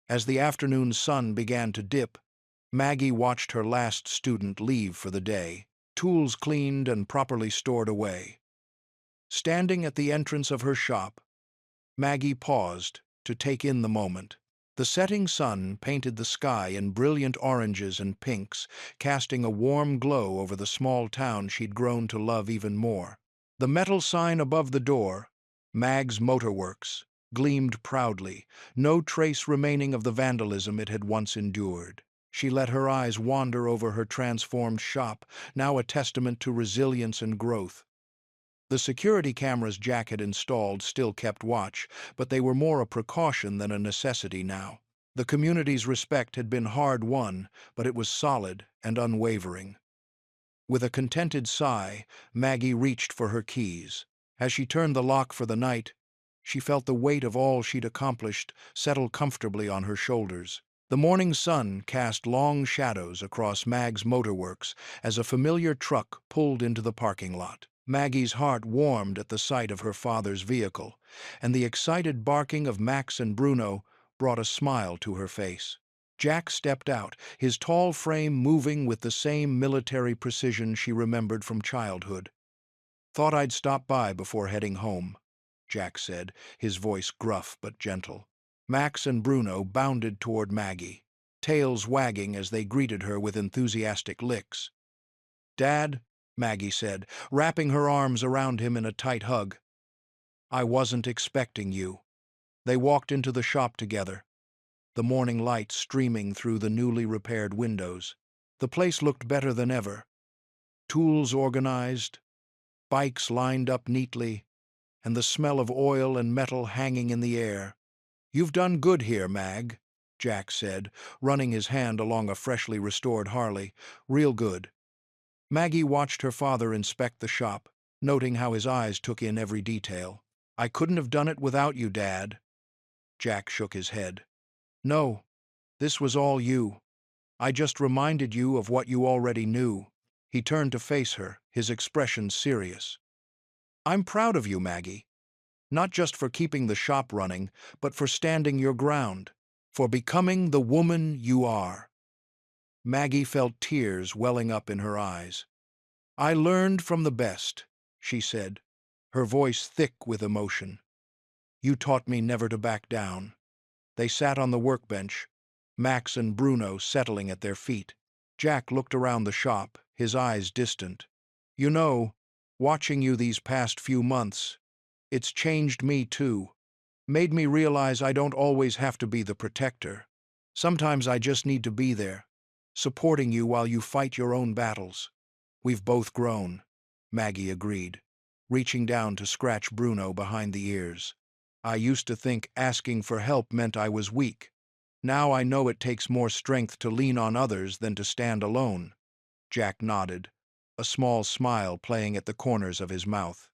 As the afternoon sun began to dip, Maggie watched her last student leave for the day, tools cleaned and properly stored away. Standing at the entrance of her shop, Maggie paused to take in the moment. The setting sun painted the sky in brilliant oranges and pinks, casting a warm glow over the small town she'd grown to love even more. The metal sign above the door, Mag's Motorworks, gleamed proudly, no trace remaining of the vandalism it had once endured. She let her eyes wander over her transformed shop, now a testament to resilience and growth. The security cameras Jack had installed still kept watch, but they were more a precaution than a necessity now. The community's respect had been hard-won, but it was solid and unwavering. With a contented sigh, Maggie reached for her keys. As she turned the lock for the night, she felt the weight of all she'd accomplished settle comfortably on her shoulders. The morning sun cast long shadows across Mag's Motorworks as a familiar truck pulled into the parking lot. Maggie's heart warmed at the sight of her father's vehicle, and the excited barking of Max and Bruno brought a smile to her face. Jack stepped out, his tall frame moving with the same military precision she remembered from childhood. "Thought I'd stop by before heading home," Jack said, his voice gruff but gentle. Max and Bruno bounded toward Maggie, tails wagging as they greeted her with enthusiastic licks. "Dad," Maggie said, wrapping her arms around him in a tight hug, "I wasn't expecting you." They walked into the shop together, the morning light streaming through the newly repaired windows. The place looked better than ever. Tools organized, bikes lined up neatly, and the smell of oil and metal hanging in the air. "You've done good here, Mag," Jack said, running his hand along a freshly restored Harley. "Real good." Maggie watched her father inspect the shop, noting how his eyes took in every detail. "I couldn't have done it without you, Dad." Jack shook his head. "No, this was all you. I just reminded you of what you already knew." He turned to face her, his expression serious. "I'm proud of you, Maggie. Not just for keeping the shop running, but for standing your ground, for becoming the woman you are." Maggie felt tears welling up in her eyes. "I learned from the best," she said, her voice thick with emotion. "You taught me never to back down." They sat on the workbench, Max and Bruno settling at their feet. Jack looked around the shop, his eyes distant. "You know, watching you these past few months, it's changed me too. Made me realize I don't always have to be the protector. Sometimes I just need to be there, supporting you while you fight your own battles." "We've both grown," Maggie agreed, reaching down to scratch Bruno behind the ears. "I used to think asking for help meant I was weak. Now I know it takes more strength to lean on others than to stand alone." Jack nodded, a small smile playing at the corners of his mouth.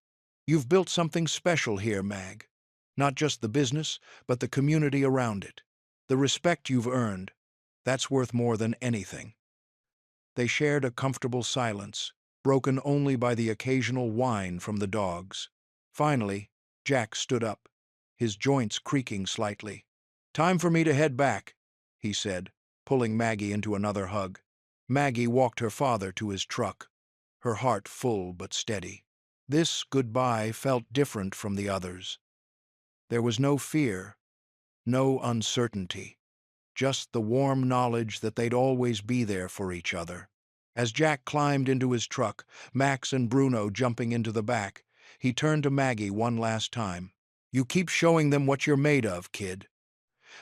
"You've built something special here, Mag. Not just the business, but the community around it. The respect you've earned, that's worth more than anything." They shared a comfortable silence, broken only by the occasional whine from the dogs. Finally, Jack stood up, his joints creaking slightly. "Time for me to head back," he said, pulling Maggie into another hug. Maggie walked her father to his truck, her heart full but steady. This goodbye felt different from the others. There was no fear, no uncertainty, just the warm knowledge that they'd always be there for each other. As Jack climbed into his truck, Max and Bruno jumping into the back, he turned to Maggie one last time. "You keep showing them what you're made of, kid."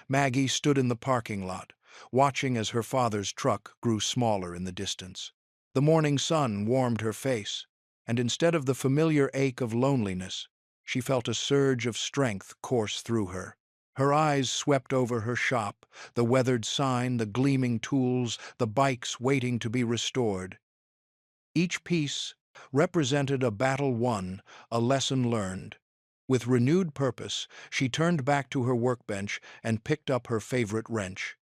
Maggie stood in the parking lot, watching as her father's truck grew smaller in the distance. The morning sun warmed her face, and instead of the familiar ache of loneliness, she felt a surge of strength course through her. Her eyes swept over her shop, the weathered sign, the gleaming tools, the bikes waiting to be restored. Each piece represented a battle won, a lesson learned. With renewed purpose, she turned back to her workbench and picked up her favorite wrench.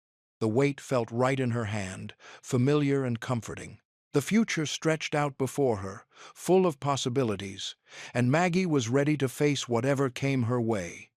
The weight felt right in her hand, familiar and comforting. The future stretched out before her, full of possibilities, and Maggie was ready to face whatever came her way.